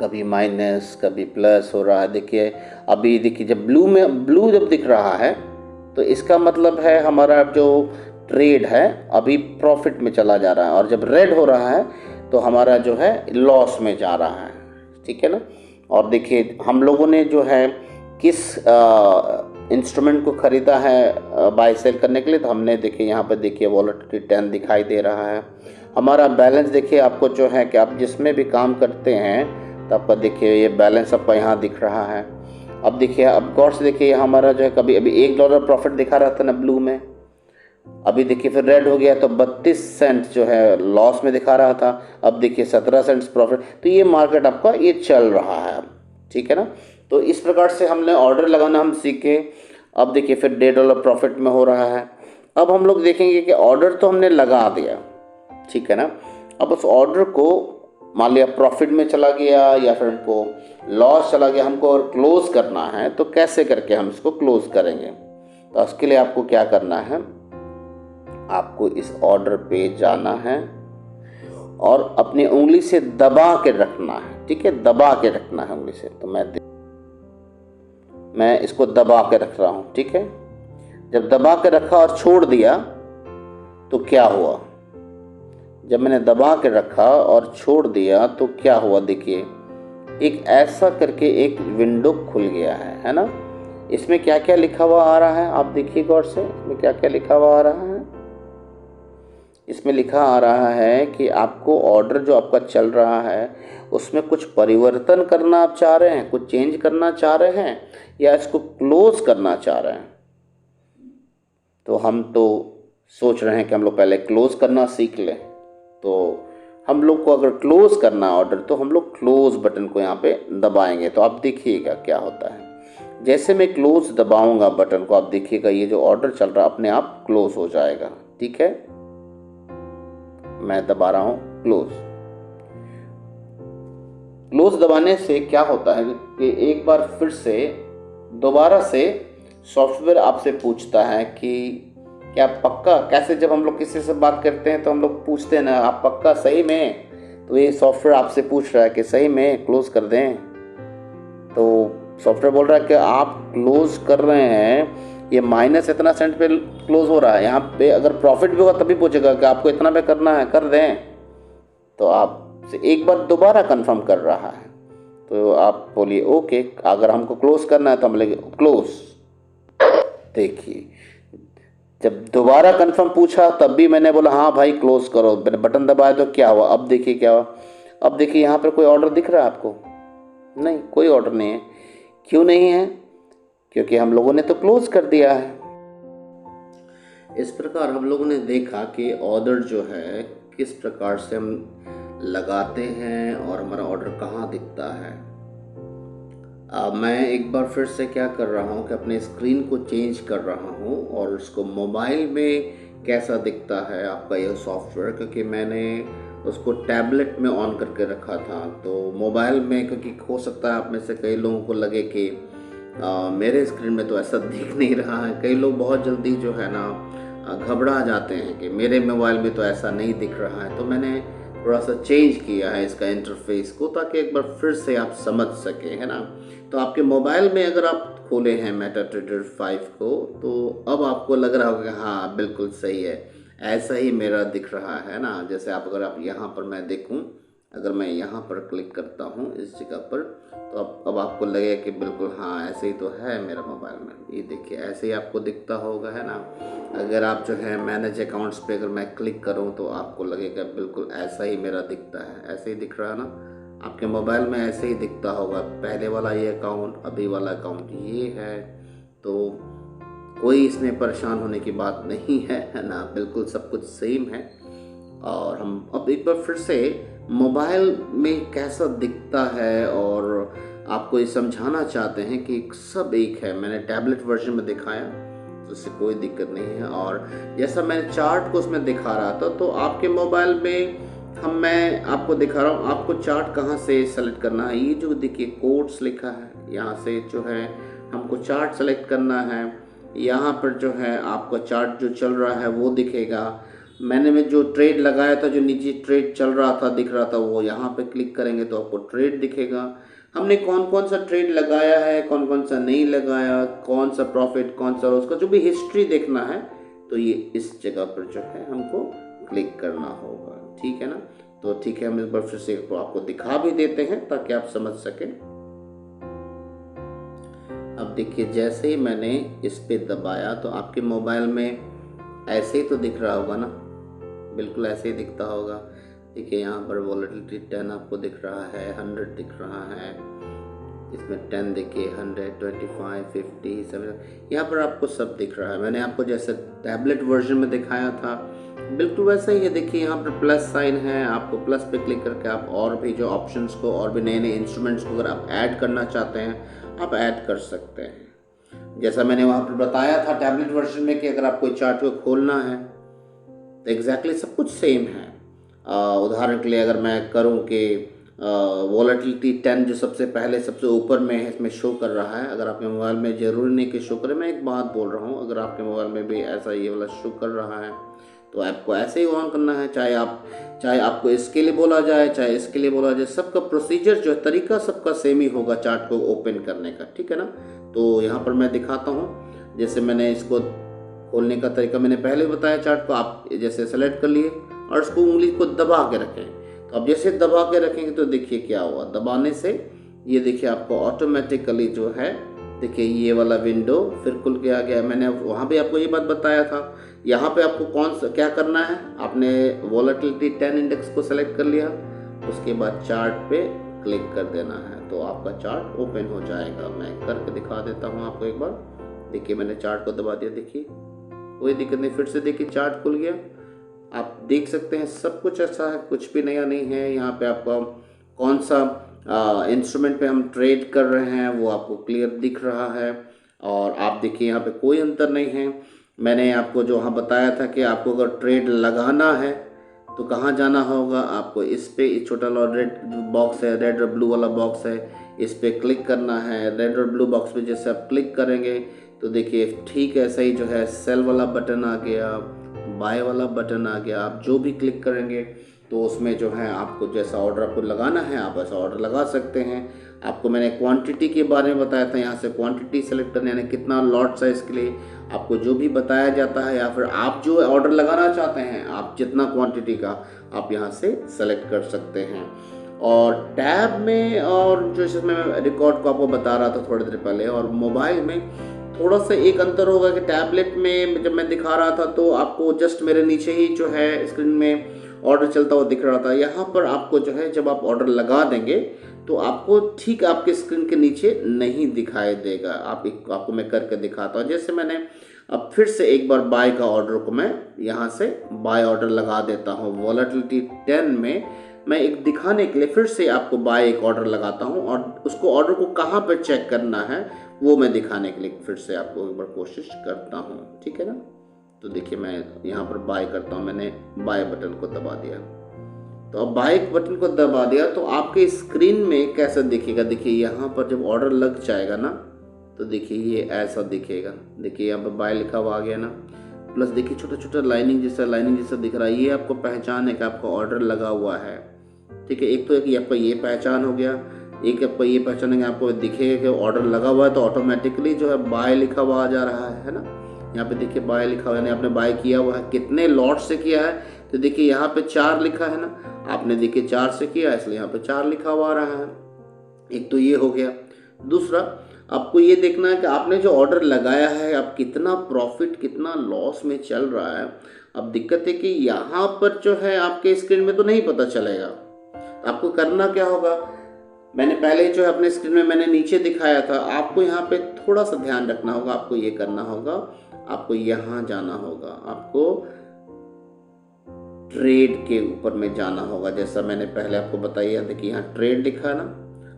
कभी माइनस कभी प्लस हो रहा है। देखिए अभी देखिए जब ब्लू जब दिख रहा है तो इसका मतलब है हमारा जो ट्रेड है अभी प्रॉफिट में चला जा रहा है, और जब रेड हो रहा है तो हमारा जो है लॉस में जा रहा है। ठीक है ना। और देखिए हम लोगों ने जो है किस इंस्ट्रूमेंट को ख़रीदा है बाय सेल करने के लिए, तो हमने देखिए यहाँ पर देखिए वॉलेटिलिटी 10 दिखाई दे रहा है। हमारा बैलेंस देखिए, आपको जो है कि आप जिसमें भी काम करते हैं तो आपका देखिए ये बैलेंस आपका यहाँ दिख रहा है। अब देखिए, अब गौर से देखिए हमारा जो है कभी अभी $1 प्रॉफिट दिखा रहा था ना ब्लू में, अभी देखिए फिर रेड हो गया तो 32 सेंट जो है लॉस में दिखा रहा था, अब देखिए 17 सेंट्स प्रॉफिट। तो ये मार्केट आपका ये चल रहा है। ठीक है ना। तो इस प्रकार से हमने ऑर्डर लगाना हम सीखे। अब देखिए फिर $1.5 प्रॉफिट में हो रहा है। अब हम लोग देखेंगे कि ऑर्डर तो हमने लगा दिया, ठीक है ना। अब उस ऑर्डर को मान लिया प्रॉफिट में चला गया या फिर हमको लॉस चला गया, हमको और क्लोज करना है तो कैसे करके हम इसको क्लोज करेंगे। तो उसके लिए आपको क्या करना है, आपको इस ऑर्डर पे जाना है और अपनी उंगली से दबा के रखना है। ठीक है, दबा के रखना है उंगली से। तो मैं इसको दबा के रख रहा हूँ। ठीक है, जब दबा के रखा और छोड़ दिया तो क्या हुआ, जब मैंने दबा के रखा और छोड़ दिया तो क्या हुआ, देखिए एक ऐसा करके एक विंडो खुल गया है ना। इसमें क्या क्या लिखा हुआ आ रहा है, आप देखिए गौर से, इसमें क्या क्या लिखा हुआ आ रहा है। इसमें लिखा आ रहा है कि आपको ऑर्डर जो आपका चल रहा है उसमें कुछ परिवर्तन करना आप चाह रहे हैं, कुछ चेंज करना चाह रहे हैं, या इसको क्लोज करना चाह रहे हैं। तो हम तो सोच रहे हैं कि हम लोग पहले क्लोज करना सीख लें। तो हम लोग को अगर क्लोज करना ऑर्डर तो हम लोग क्लोज बटन को यहाँ पे दबाएंगे। तो आप देखिएगा क्या होता है, जैसे मैं क्लोज दबाऊंगा बटन को, आप देखिएगा ये जो ऑर्डर चल रहा है अपने आप क्लोज हो जाएगा। ठीक है, मैं दबा रहा हूँ क्लोज। क्लोज दबाने से क्या होता है कि एक बार फिर से दोबारा से सॉफ्टवेयर आपसे पूछता है कि क्या पक्का, कैसे जब हम लोग किसी से बात करते हैं तो हम लोग पूछते हैं ना, आप पक्का सही में, तो ये सॉफ्टवेयर आपसे पूछ रहा है कि सही में क्लोज कर दें। तो सॉफ्टवेयर बोल रहा है कि आप क्लोज कर रहे हैं, ये माइनस इतना सेंट पे क्लोज हो रहा है, यहाँ पे अगर प्रॉफिट भी होगा तभी पूछेगा कि आपको इतना पे करना है, कर दें। तो आपसे एक बार दोबारा कंफर्म कर रहा है, तो आप बोलिए ओके। अगर हमको क्लोज करना है तो हम लेंगे क्लोज। देखिए जब दोबारा कंफर्म पूछा तब भी मैंने बोला हाँ भाई क्लोज करो, मैंने बटन दबाया तो क्या हुआ, अब देखिए क्या हुआ। अब देखिए यहाँ पर कोई ऑर्डर दिख रहा है आपको, नहीं कोई ऑर्डर नहीं है। क्यों नहीं है, क्योंकि हम लोगों ने तो क्लोज कर दिया है। इस प्रकार हम लोगों ने देखा कि ऑर्डर जो है किस प्रकार से हम लगाते हैं और हमारा ऑर्डर कहाँ दिखता है। मैं एक बार फिर से क्या कर रहा हूँ कि अपने स्क्रीन को चेंज कर रहा हूँ और उसको मोबाइल में कैसा दिखता है आपका यह सॉफ्टवेयर, क्योंकि मैंने उसको टैबलेट में ऑन करके रखा था। तो मोबाइल में, क्योंकि हो सकता है आप में से कई लोगों को लगे कि मेरे स्क्रीन में तो ऐसा दिख नहीं रहा है। कई लोग बहुत जल्दी जो है ना घबरा जाते हैं कि मेरे मोबाइल में तो ऐसा नहीं दिख रहा है। तो मैंने थोड़ा सा चेंज किया है इसका इंटरफेस को, ताकि एक बार फिर से आप समझ सकें, है ना। तो आपके मोबाइल में अगर आप खोले हैं मेटाट्रेडर 5 को, तो अब आपको लग रहा होगा कि हाँ बिल्कुल सही है, ऐसा ही मेरा दिख रहा है ना। जैसे अगर आप यहाँ पर मैं देखूँ, अगर मैं यहाँ पर क्लिक करता हूँ इस जगह पर, तो अब आपको लगेगा कि बिल्कुल हाँ ऐसे ही तो है मेरा मोबाइल में। ये देखिए ऐसे ही आपको दिखता होगा, है ना। अगर आप जो है मैनेज अकाउंट्स पे अगर मैं क्लिक करूँ तो आपको लगेगा बिल्कुल ऐसा ही मेरा दिखता है। ऐसे ही दिख रहा है ना, आपके मोबाइल में ऐसे ही दिखता होगा। पहले वाला ये अकाउंट, अभी वाला अकाउंट ये है। तो कोई इसमें परेशान होने की बात नहीं है ना, बिल्कुल सब कुछ सेम है। और हम अब एक बार फिर से मोबाइल में कैसा दिखता है और आपको ये समझाना चाहते हैं कि सब एक है। मैंने टैबलेट वर्जन में दिखाया तो उससे कोई दिक्कत नहीं है। और जैसा मैंने चार्ट को उसमें दिखा रहा था, तो आपके मोबाइल में मैं आपको दिखा रहा हूँ आपको चार्ट कहाँ से सेलेक्ट करना है। ये जो देखिए कोड्स लिखा है, यहाँ से जो है हमको चार्ट सेलेक्ट करना है। यहाँ पर जो है आपका चार्ट जो चल रहा है वो दिखेगा। मैंने में जो ट्रेड लगाया था, जो नीचे ट्रेड चल रहा था दिख रहा था, वो यहाँ पे क्लिक करेंगे तो आपको ट्रेड दिखेगा। हमने कौन कौन सा ट्रेड लगाया है, कौन कौन सा नहीं लगाया, कौन सा प्रॉफिट, कौन सा, उसका जो भी हिस्ट्री देखना है, तो ये इस जगह पर जो है हमको क्लिक करना होगा। ठीक है ना। तो ठीक है, हम एक बार फिर से आपको दिखा भी देते हैं ताकि आप समझ सकें। अब देखिए जैसे ही मैंने इस पे दबाया तो आपके मोबाइल में ऐसे ही तो दिख रहा होगा ना, बिल्कुल ऐसे ही दिखता होगा। देखिए यहाँ पर वॉलेटिलिटी 10 आपको दिख रहा है, 100 दिख रहा है, इसमें 10 देखिए, 100, 25, 50, 7, यहाँ पर आपको सब दिख रहा है। मैंने आपको जैसे टैबलेट वर्जन में दिखाया था बिल्कुल वैसा ही है। देखिए यहाँ पर प्लस साइन है, आपको प्लस पे क्लिक करके आप और भी जो ऑप्शंस को और भी नए नए इंस्ट्रूमेंट्स को अगर आप ऐड करना चाहते हैं आप ऐड कर सकते हैं। जैसा मैंने वहाँ पर बताया था टैबलेट वर्जन में कि अगर आप कोई चार्ट को खोलना है तो एग्जैक्टली सब कुछ सेम है। उदाहरण के लिए अगर मैं करूँ कि वॉलेटिलिटी 10 जो सबसे पहले सबसे ऊपर में है इसमें शो कर रहा है। अगर आपके मोबाइल में ज़रूरी नहीं कि शो करे, मैं एक बात बोल रहा हूँ, अगर आपके मोबाइल में भी ऐसा ये वाला शो कर रहा है तो आपको ऐसे ही ऑन करना है। चाहे आपको इसके लिए बोला जाए, चाहे इसके लिए बोला जाए, सबका प्रोसीजर जो है, तरीका सबका सेम ही होगा चार्ट को ओपन करने का। ठीक है ना। तो यहाँ पर मैं दिखाता हूँ, जैसे मैंने इसको खोलने का तरीका मैंने पहले बताया। चार्ट को आप जैसे सेलेक्ट कर लिए और इसको उंगली को दबा के रखें। तो अब जैसे दबा के रखेंगे तो देखिए क्या हुआ, दबाने से ये देखिए आपको ऑटोमेटिकली जो है देखिए ये वाला विंडो फिर खुल के आ गया। मैंने वहाँ भी आपको ये बात बताया था। यहाँ पे आपको कौन सा क्या करना है, आपने वॉलेटिलिटी 10 इंडेक्स को सेलेक्ट कर लिया, उसके बाद चार्ट पे क्लिक कर देना है तो आपका चार्ट ओपन हो जाएगा। मैं करके दिखा देता हूँ आपको एक बार। देखिए मैंने चार्ट को दबा दिया, देखिए कोई दिक्कत नहीं, फिर से देखिए चार्ट खुल गया। आप देख सकते हैं सब कुछ अच्छा है, कुछ भी नया नहीं है। यहाँ पे आपका कौन सा इंस्ट्रूमेंट पे हम ट्रेड कर रहे हैं वो आपको क्लियर दिख रहा है। और आप देखिए यहाँ पे कोई अंतर नहीं है। मैंने आपको जो वहाँ बताया था कि आपको अगर ट्रेड लगाना है तो कहाँ जाना होगा, आपको इस पे इस छोटा वाला रेड बॉक्स है, रेड और ब्लू वाला बॉक्स है, इस पे क्लिक करना है। रेड और ब्लू बॉक्स पे जैसे आप क्लिक करेंगे तो देखिए ठीक ऐसा ही जो है सेल वाला बटन आ गया, बाय वाला बटन आ गया। आप जो भी क्लिक करेंगे तो उसमें जो है आपको जैसा ऑर्डर आपको लगाना है आप ऐसा ऑर्डर लगा सकते हैं। आपको मैंने क्वांटिटी के बारे में बताया था, यहाँ से क्वांटिटी सेलेक्ट करना, यानी कितना लॉट साइज के लिए आपको जो भी बताया जाता है, या फिर आप जो ऑर्डर लगाना चाहते हैं आप जितना क्वांटिटी का आप यहाँ से सेलेक्ट कर सकते हैं। और टैब में और जो इसमें रिकॉर्ड को आपको बता रहा था थोड़ी देर पहले, और मोबाइल में थोड़ा सा एक अंतर होगा कि टैबलेट में जब मैं दिखा रहा था तो आपको जस्ट मेरे नीचे ही जो है स्क्रीन में ऑर्डर चलता हुआ दिख रहा था। यहाँ पर आपको जो है जब आप ऑर्डर लगा देंगे तो आपको ठीक आपके स्क्रीन के नीचे नहीं दिखाई देगा। आपको मैं करके दिखाता हूँ। जैसे मैंने अब फिर से एक बार बाय का ऑर्डर को मैं यहाँ से बाय ऑर्डर लगा देता हूँ। वॉलेटिलिटी 10 में मैं एक दिखाने के लिए फिर से आपको बाय एक ऑर्डर लगाता हूँ और उसको ऑर्डर को कहाँ पर चेक करना है वो मैं दिखाने के लिए फिर से आपको एक बार कोशिश करता हूँ। ठीक है ना। तो देखिए मैं यहाँ पर बाय करता हूँ, मैंने बाय बटन को दबा दिया। तो अब बाय बटन को दबा दिया तो आपके स्क्रीन में कैसा दिखेगा, देखिए यहाँ पर जब ऑर्डर लग जाएगा ना तो देखिए ये ऐसा दिखेगा। देखिए यहाँ पर बाय लिखा हुआ आ गया ना, प्लस देखिए छोटा छोटा लाइनिंग जैसा दिख रहा है। ये आपको पहचान है कि आपका ऑर्डर लगा हुआ है, ठीक है। एक तो एक आपका ये पहचान हो गया, एक आपका ये पहचान है कि आपको दिखेगा कि ऑर्डर लगा हुआ है, तो ऑटोमेटिकली जो है बाय लिखा हुआ आ जा रहा है ना। यहाँ पे देखिए बाय लिखा हुआ है, यानी आपने बाय किया हुआ है। कितने लॉट से किया है, तो देखिए यहाँ पे 4 लिखा है ना, आपने देखिए 4 से किया, इसलिए यहाँ पे 4 लिखा हुआ आ रहा है। एक तो ये हो गया। दूसरा, आपको ये देखना है कि आपने जो ऑर्डर लगाया है, आप कितना प्रॉफिट कितना लॉस में चल रहा है। अब दिक्कत है कि यहाँ पर जो है आपके स्क्रीन में तो नहीं पता चलेगा। आपको करना क्या होगा, मैंने पहले जो है अपने स्क्रीन में मैंने नीचे दिखाया था, आपको यहाँ पे थोड़ा सा ध्यान रखना होगा। आपको ये करना होगा, आपको यहाँ जाना होगा, आपको ट्रेड के ऊपर में जाना होगा, जैसा मैंने पहले आपको बताया। देखिए यहाँ ट्रेड लिखा है ना,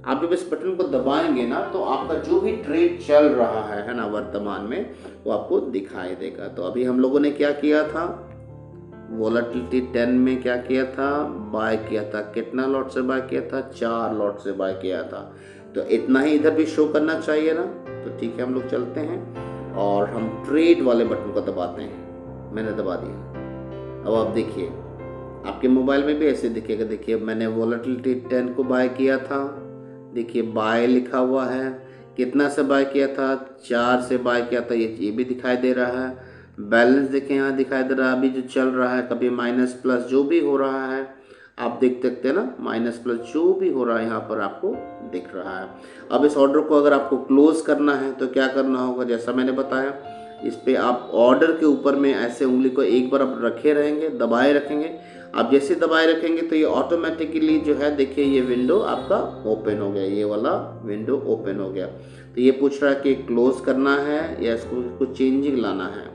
आप जब इस बटन को दबाएंगे ना, तो आपका जो भी ट्रेड चल रहा है ना वर्तमान में, वो आपको दिखाई देगा। तो अभी हम लोगों ने क्या किया था, वोलेटिलिटी 10 में क्या किया था, बाय किया था। कितना लॉट से बाय किया था, 4 लॉट से बाय किया था। तो इतना ही इधर भी शो करना चाहिए ना। तो ठीक है, हम लोग चलते हैं और हम ट्रेड वाले बटन को दबाते हैं। मैंने दबा दिया। अब आप देखिए आपके मोबाइल में भी ऐसे दिखेगा। देखिए मैंने वोलेटिलिटी 10 को बाय किया था, देखिए बाय लिखा हुआ है। कितना से बाय किया था, 4 से बाय किया था, ये भी दिखाई दे रहा है। बैलेंस देखें यहाँ दिखाई दे रहा है, अभी जो चल रहा है, कभी माइनस प्लस जो भी हो रहा है आप देख सकते हैं ना, माइनस प्लस जो भी हो रहा है यहाँ पर आपको दिख रहा है। अब इस ऑर्डर को अगर आपको क्लोज करना है तो क्या करना होगा, जैसा मैंने बताया, इस पर आप ऑर्डर के ऊपर में ऐसे उंगली को एक बार आप रखे रहेंगे, दबाए रखेंगे। आप जैसे दबाए रखेंगे तो ये ऑटोमेटिकली जो है देखिए ये विंडो आपका ओपन हो गया, ये वाला विंडो ओपन हो गया। तो ये पूछ रहा है कि क्लोज करना है या इसको चेंजिंग लाना है।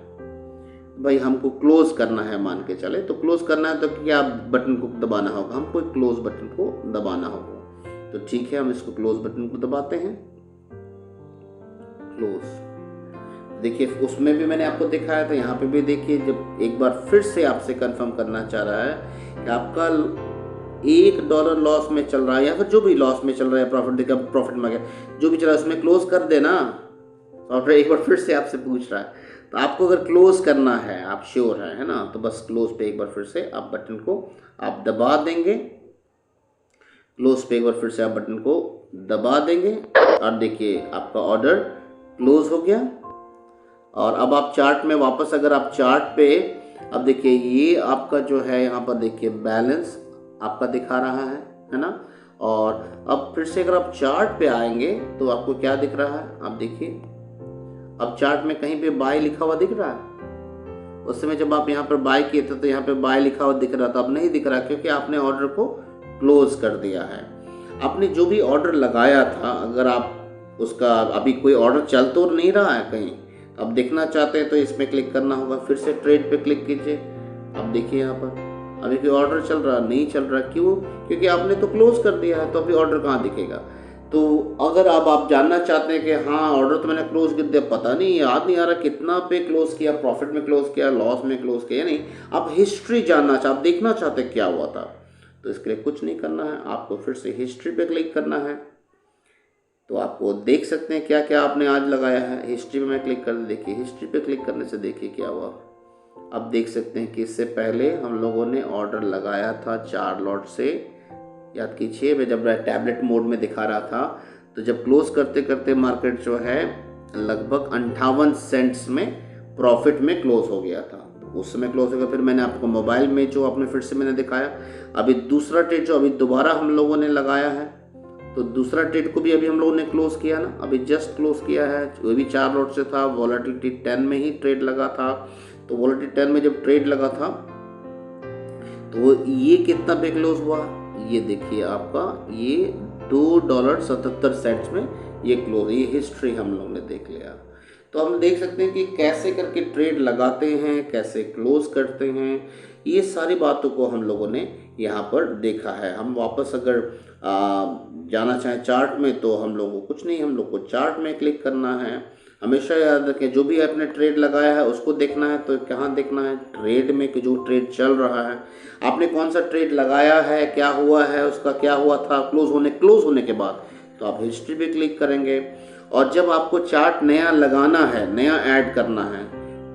भाई हमको क्लोज करना है मान के चले, तो क्लोज करना है तो क्या बटन को दबाना होगा, हमको क्लोज बटन को दबाना होगा। तो ठीक है, हम इसको क्लोज बटन को दबाते हैं, क्लोज। देखिए उसमें भी मैंने आपको दिखाया था, यहाँ पे भी देखिए। जब एक बार फिर से आपसे कंफर्म करना चाह रहा है कि आपका $1 लॉस में चल रहा है या फिर जो भी लॉस में चल रहा है, प्रॉफिट देखा प्रॉफिट में गया, जो भी चल रहा है उसमें क्लोज कर देना। सॉफ्टवेयर एक बार फिर से आपसे पूछ रहा है, तो आपको अगर क्लोज करना है, आप श्योर है ना, तो बस क्लोज पे एक बार फिर से आप बटन को आप दबा देंगे। क्लोज पे एक बार फिर से आप बटन को दबा देंगे और देखिए आपका ऑर्डर क्लोज हो गया। और अब आप चार्ट में वापस, अगर आप चार्ट पे अब देखिए, ये आपका जो है यहाँ पर देखिए बैलेंस आपका दिखा रहा है ना। और अब फिर से अगर आप चार्ट पे आएंगे तो आपको क्या दिख रहा है, आप देखिए अब चार्ट में कहीं पे बाय लिखा हुआ दिख रहा है। उस समय जब आप यहाँ पर बाय किए थे तो यहाँ पे बाय लिखा हुआ दिख रहा था, अब नहीं दिख रहा, क्योंकि आपने ऑर्डर को क्लोज कर दिया है। आपने जो भी ऑर्डर लगाया था, अगर आप उसका अभी कोई ऑर्डर चल तो नहीं रहा है कहीं, अब देखना चाहते हैं तो इसमें क्लिक करना होगा, फिर से ट्रेड पे क्लिक कीजिए। अब देखिए यहाँ पर अभी कोई ऑर्डर चल रहा नहीं चल रहा, क्यों, क्योंकि आपने तो क्लोज कर दिया है, तो अभी ऑर्डर कहाँ दिखेगा। तो अगर अब आप जानना चाहते हैं कि हाँ ऑर्डर तो मैंने क्लोज कर दिया, पता नहीं याद नहीं आ रहा कितना पे क्लोज किया, प्रॉफिट में क्लोज किया, लॉस में क्लोज किया, नहीं, आप हिस्ट्री जानना चाहते, आप देखना चाहते क्या हुआ था, तो इसके लिए कुछ नहीं करना है, आपको फिर से हिस्ट्री पे क्लिक करना है। तो आपको देख सकते हैं क्या क्या आपने आज लगाया है। हिस्ट्री में मैं क्लिक कर, देखिए हिस्ट्री पे क्लिक करने से देखिए क्या हुआ। अब देख सकते हैं कि इससे पहले हम लोगों ने ऑर्डर लगाया था 4 लॉट से, याद कीजिए मैं जब टैबलेट मोड में दिखा रहा था, तो जब क्लोज करते करते मार्केट जो है लगभग 58 सेंट्स में प्रॉफिट में क्लोज हो गया था, तो उस समय क्लोज हो गया। फिर मैंने आपको मोबाइल में जो आपने फिर से मैंने दिखाया, अभी दूसरा ट्रेड जो अभी दोबारा हम लोगों ने लगाया है, तो दूसरा ट्रेड को भी अभी हम लोगों ने क्लोज किया ना, अभी जस्ट क्लोज किया है, वो भी 4 लॉट से था, वोलेटिलिटी 10 में ही ट्रेड लगा था। तो वोलेटिलिटी 10 में जब ट्रेड लगा था तो ये कितना पे क्लोज हुआ, ये देखिए आपका ये $2.77 में ये क्लोज, ये हिस्ट्री हम लोग ने देख लिया। तो हम देख सकते हैं कि कैसे करके ट्रेड लगाते हैं, कैसे क्लोज करते हैं, ये सारी बातों को हम लोगों ने यहाँ पर देखा है। हम वापस अगर जाना चाहें चार्ट में, तो हम लोगों को कुछ नहीं, हम लोग को चार्ट में क्लिक करना है। हमेशा याद रखें, जो भी आपने ट्रेड लगाया है उसको देखना है, तो कहाँ देखना है, ट्रेड में, कि जो ट्रेड चल रहा है, आपने कौन सा ट्रेड लगाया है, क्या हुआ है, उसका क्या हुआ था क्लोज होने के बाद, तो आप हिस्ट्री पे क्लिक करेंगे। और जब आपको चार्ट नया लगाना है, नया ऐड करना है,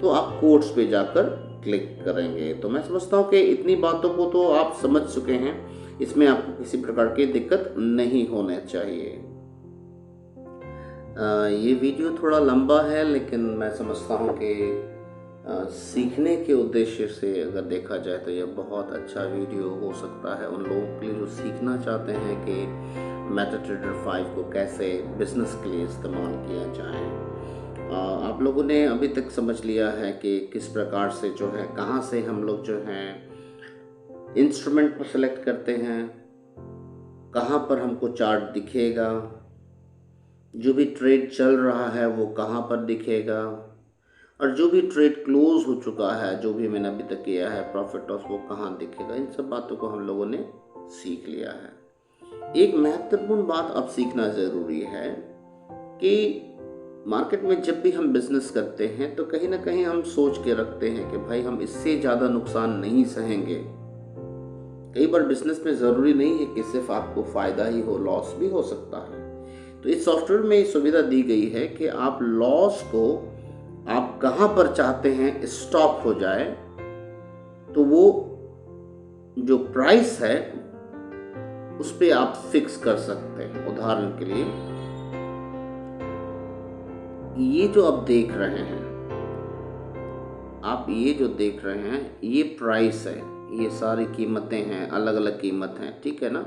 तो आप कोट्स पे जाकर क्लिक करेंगे। तो मैं समझता हूँ कि इतनी बातों को तो आप समझ चुके हैं, इसमें आपको किसी प्रकार की दिक्कत नहीं होना चाहिए। ये वीडियो थोड़ा लंबा है, लेकिन मैं समझता हूँ कि सीखने के उद्देश्य से अगर देखा जाए तो यह बहुत अच्छा वीडियो हो सकता है उन लोगों के लिए जो सीखना चाहते हैं कि मेटाट्रेडर 5 को कैसे बिजनेस के लिए इस्तेमाल किया जाए। आप लोगों ने अभी तक समझ लिया है कि किस प्रकार से जो है, कहाँ से हम लोग जो हैं इंस्ट्रूमेंट को सेलेक्ट करते हैं, कहाँ पर हमको चार्ट दिखेगा, जो भी ट्रेड चल रहा है वो कहाँ पर दिखेगा, और जो भी ट्रेड क्लोज हो चुका है, जो भी मैंने अभी तक किया है प्रॉफिट लॉस, वो कहाँ दिखेगा। इन सब बातों को हम लोगों ने सीख लिया है। एक महत्वपूर्ण बात अब सीखना ज़रूरी है कि मार्केट में जब भी हम बिजनेस करते हैं तो कहीं ना कहीं हम सोच के रखते हैं कि भाई हम इससे ज़्यादा नुकसान नहीं सहेंगे। कई बार बिजनेस में ज़रूरी नहीं है कि सिर्फ आपको फ़ायदा ही हो, लॉस भी हो सकता है। तो इस सॉफ्टवेयर में सुविधा दी गई है कि आप लॉस को आप कहाँ पर चाहते हैं स्टॉप हो जाए, तो वो जो प्राइस है उस पे आप फिक्स कर सकते हैं। उदाहरण के लिए ये जो आप देख रहे हैं, ये प्राइस है, ये सारी कीमतें हैं, अलग अलग कीमत हैं, ठीक है ना।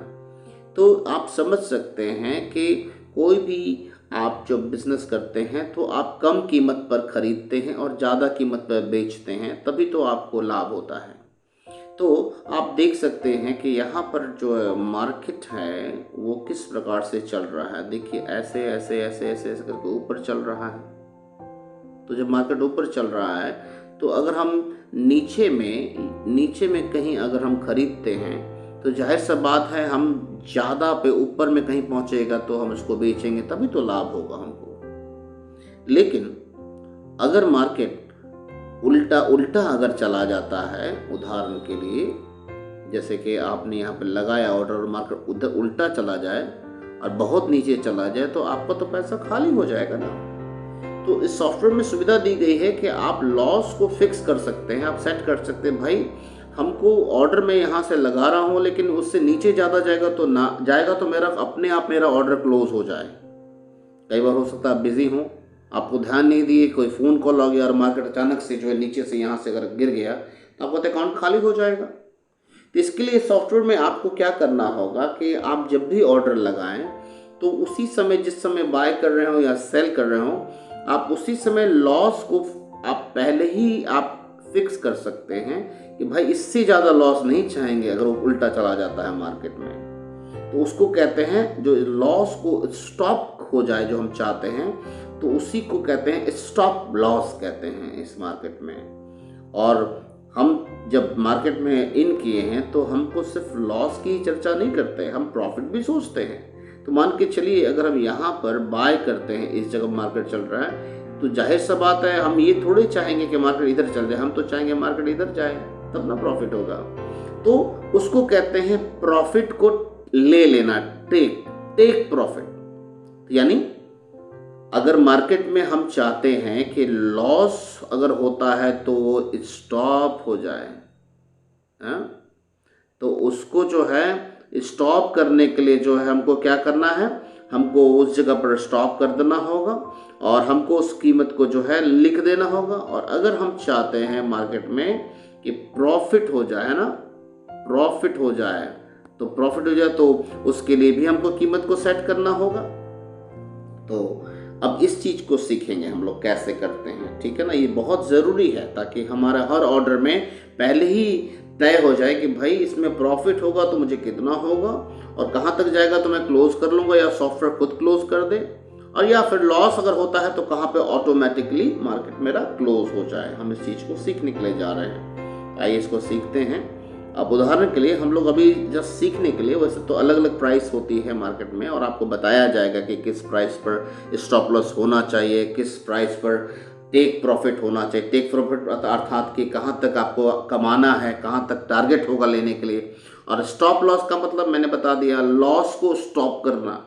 तो आप समझ सकते हैं कि कोई भी आप जो बिज़नेस करते हैं तो आप कम कीमत पर ख़रीदते हैं और ज़्यादा कीमत पर बेचते हैं, तभी तो आपको लाभ होता है। तो आप देख सकते हैं कि यहाँ पर जो मार्केट है वो किस प्रकार से चल रहा है। देखिए ऐसे ऐसे ऐसे ऐसे ऐसे करके ऊपर चल रहा है। तो जब मार्केट ऊपर चल रहा है तो अगर हम नीचे में कहीं अगर हम खरीदते हैं तो जाहिर सा बात है हम ज़्यादा पे ऊपर में कहीं पहुँचेगा तो हम उसको बेचेंगे, तभी तो लाभ होगा हमको। लेकिन अगर मार्केट उल्टा अगर चला जाता है, उदाहरण के लिए जैसे कि आपने यहाँ पे लगाया ऑर्डर और मार्केट उधर उल्टा चला जाए और बहुत नीचे चला जाए तो आपका तो पैसा खाली हो जाएगा ना। तो इस सॉफ्टवेयर में सुविधा दी गई है कि आप लॉस को फिक्स कर सकते हैं, आप सेट कर सकते हैं। भाई हमको ऑर्डर में यहाँ से लगा रहा हूँ, लेकिन उससे नीचे ज़्यादा जाएगा तो मेरा अपने आप मेरा ऑर्डर क्लोज हो जाए। कई बार हो सकता है आप बिजी हों, आपको ध्यान नहीं दिए, कोई फ़ोन कॉल आ गया और मार्केट अचानक से जो है नीचे से यहाँ से अगर गिर गया तो आपका अकाउंट खाली हो जाएगा। तो इसके लिए सॉफ्टवेयर में आपको क्या करना होगा कि आप जब भी ऑर्डर लगाएं तो उसी समय, जिस समय बाय कर रहे हो या सेल कर रहे हो, आप उसी समय लॉस को आप पहले ही आप फिक्स कर सकते हैं कि भाई इससे ज़्यादा लॉस नहीं चाहेंगे अगर वो उल्टा चला जाता है मार्केट में। तो उसको कहते हैं, जो लॉस को स्टॉप हो जाए जो हम चाहते हैं, तो उसी को कहते हैं स्टॉप लॉस कहते हैं इस मार्केट में। और हम जब मार्केट में इन किए हैं तो हमको सिर्फ लॉस की चर्चा नहीं करते, हम प्रॉफिट भी सोचते हैं। तो मान के चलिए अगर हम यहाँ पर बाय करते हैं, इस जगह मार्केट चल रहा है, तो जाहिर सा बात है हम ये थोड़े चाहेंगे कि मार्केट इधर चल जाए, हम तो चाहेंगे मार्केट इधर जाए, तब ना प्रॉफिट होगा। तो उसको कहते हैं प्रॉफिट को ले लेना, टेक प्रॉफिट। यानी अगर मार्केट में हम चाहते हैं कि लॉस अगर होता है तो वो स्टॉप हो जाए, तो उसको जो है स्टॉप करने के लिए जो है हमको क्या करना है, हमको उस जगह पर स्टॉप कर देना होगा और हमको उस कीमत को जो है लिख देना होगा। और अगर हम चाहते हैं मार्केट में कि प्रॉफिट हो जाए ना, तो उसके लिए भी हमको कीमत को सेट करना होगा। तो अब इस चीज़ को सीखेंगे हम लोग कैसे करते हैं, ठीक है ना। ये बहुत ज़रूरी है ताकि हमारा हर ऑर्डर में पहले ही तय हो जाए कि भाई इसमें प्रॉफिट होगा तो मुझे कितना होगा और कहाँ तक जाएगा तो मैं क्लोज कर लूँगा या सॉफ्टवेयर खुद क्लोज कर दे, और या फिर लॉस अगर होता है तो कहाँ पे ऑटोमेटिकली मार्केट मेरा क्लोज हो जाए। हम इस चीज़ को सीखने के लिए जा रहे हैं, आइए इसको सीखते हैं। अब उदाहरण के लिए हम लोग अभी जस्ट सीखने के लिए, वैसे तो अलग अलग प्राइस होती है मार्केट में और आपको बताया जाएगा कि किस प्राइस पर स्टॉप लॉस होना चाहिए, किस प्राइस पर टेक प्रॉफिट होना चाहिए। टेक प्रॉफिट अर्थात कि कहाँ तक आपको कमाना है, कहाँ तक टारगेट होगा लेने के लिए। और स्टॉप लॉस का मतलब मैंने बता दिया, लॉस को स्टॉप करना,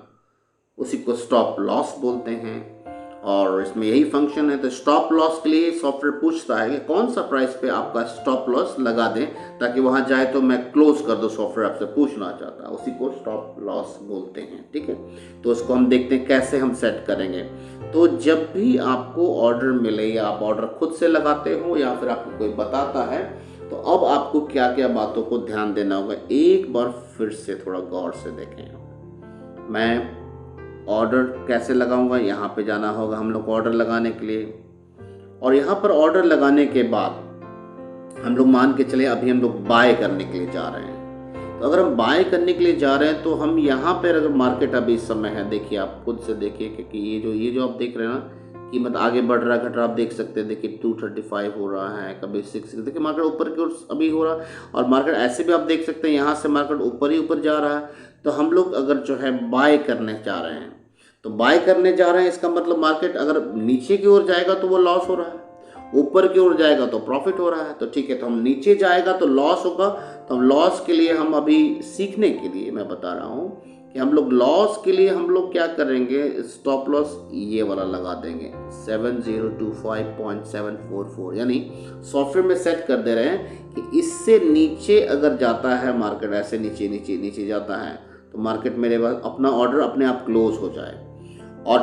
उसी को स्टॉप लॉस बोलते हैं। और इसमें यही फंक्शन है। तो स्टॉप लॉस के लिए सॉफ्टवेयर पूछता है कि कौन सा प्राइस पे आपका स्टॉप लॉस लगा दें ताकि वहाँ जाए तो मैं क्लोज कर दूँ, सॉफ्टवेयर आपसे पूछना चाहता है, उसी को स्टॉप लॉस बोलते हैं। ठीक है, तो उसको हम देखते हैं कैसे हम सेट करेंगे। तो जब भी आपको ऑर्डर मिले या आप ऑर्डर खुद से लगाते हो या फिर आपको कोई बताता है, तो अब आपको क्या क्या बातों को ध्यान देना होगा, एक बार फिर से थोड़ा गौर से देखें। मैं ऑर्डर कैसे लगाऊंगा, यहाँ पे जाना होगा हम लोग को ऑर्डर लगाने के लिए। और यहाँ पर ऑर्डर लगाने के बाद हम लोग मान के चले अभी हम लोग बाय करने के लिए जा रहे हैं। तो अगर हम बाय करने के लिए जा रहे हैं तो हम यहाँ पर अगर मार्केट अभी इस समय है, देखिए आप खुद से देखिए, क्योंकि ये जो आप देख रहे हैं ना, कीमत आगे बढ़ रहा है घट रहा, आप देख सकते हैं। देखिए 235 हो रहा है, कभी 6, देखिए मार्केट ऊपर की ओर अभी हो रहा है। और मार्केट ऐसे भी आप देख सकते हैं, यहाँ से मार्केट ऊपर ही ऊपर जा रहा है। तो हम लोग अगर जो है बाय करने जा रहे हैं, तो बाय करने जा रहे हैं, इसका मतलब मार्केट अगर नीचे की ओर जाएगा तो वो लॉस हो रहा है, ऊपर की ओर जाएगा तो प्रॉफिट हो रहा है। तो ठीक है, तो हम नीचे जाएगा तो लॉस होगा। तो हम लॉस के लिए, हम अभी सीखने के लिए मैं बता रहा हूँ कि हम लोग लॉस के लिए हम लोग क्या करेंगे, स्टॉप लॉस ये वाला लगा देंगे 7025.744, यानी सॉफ्टवेयर में सेट कर दे रहे हैं कि इससे नीचे अगर जाता है मार्केट, ऐसे नीचे नीचे नीचे जाता है तो मार्केट मेरे पास अपना ऑर्डर अपने आप क्लोज हो जाए। और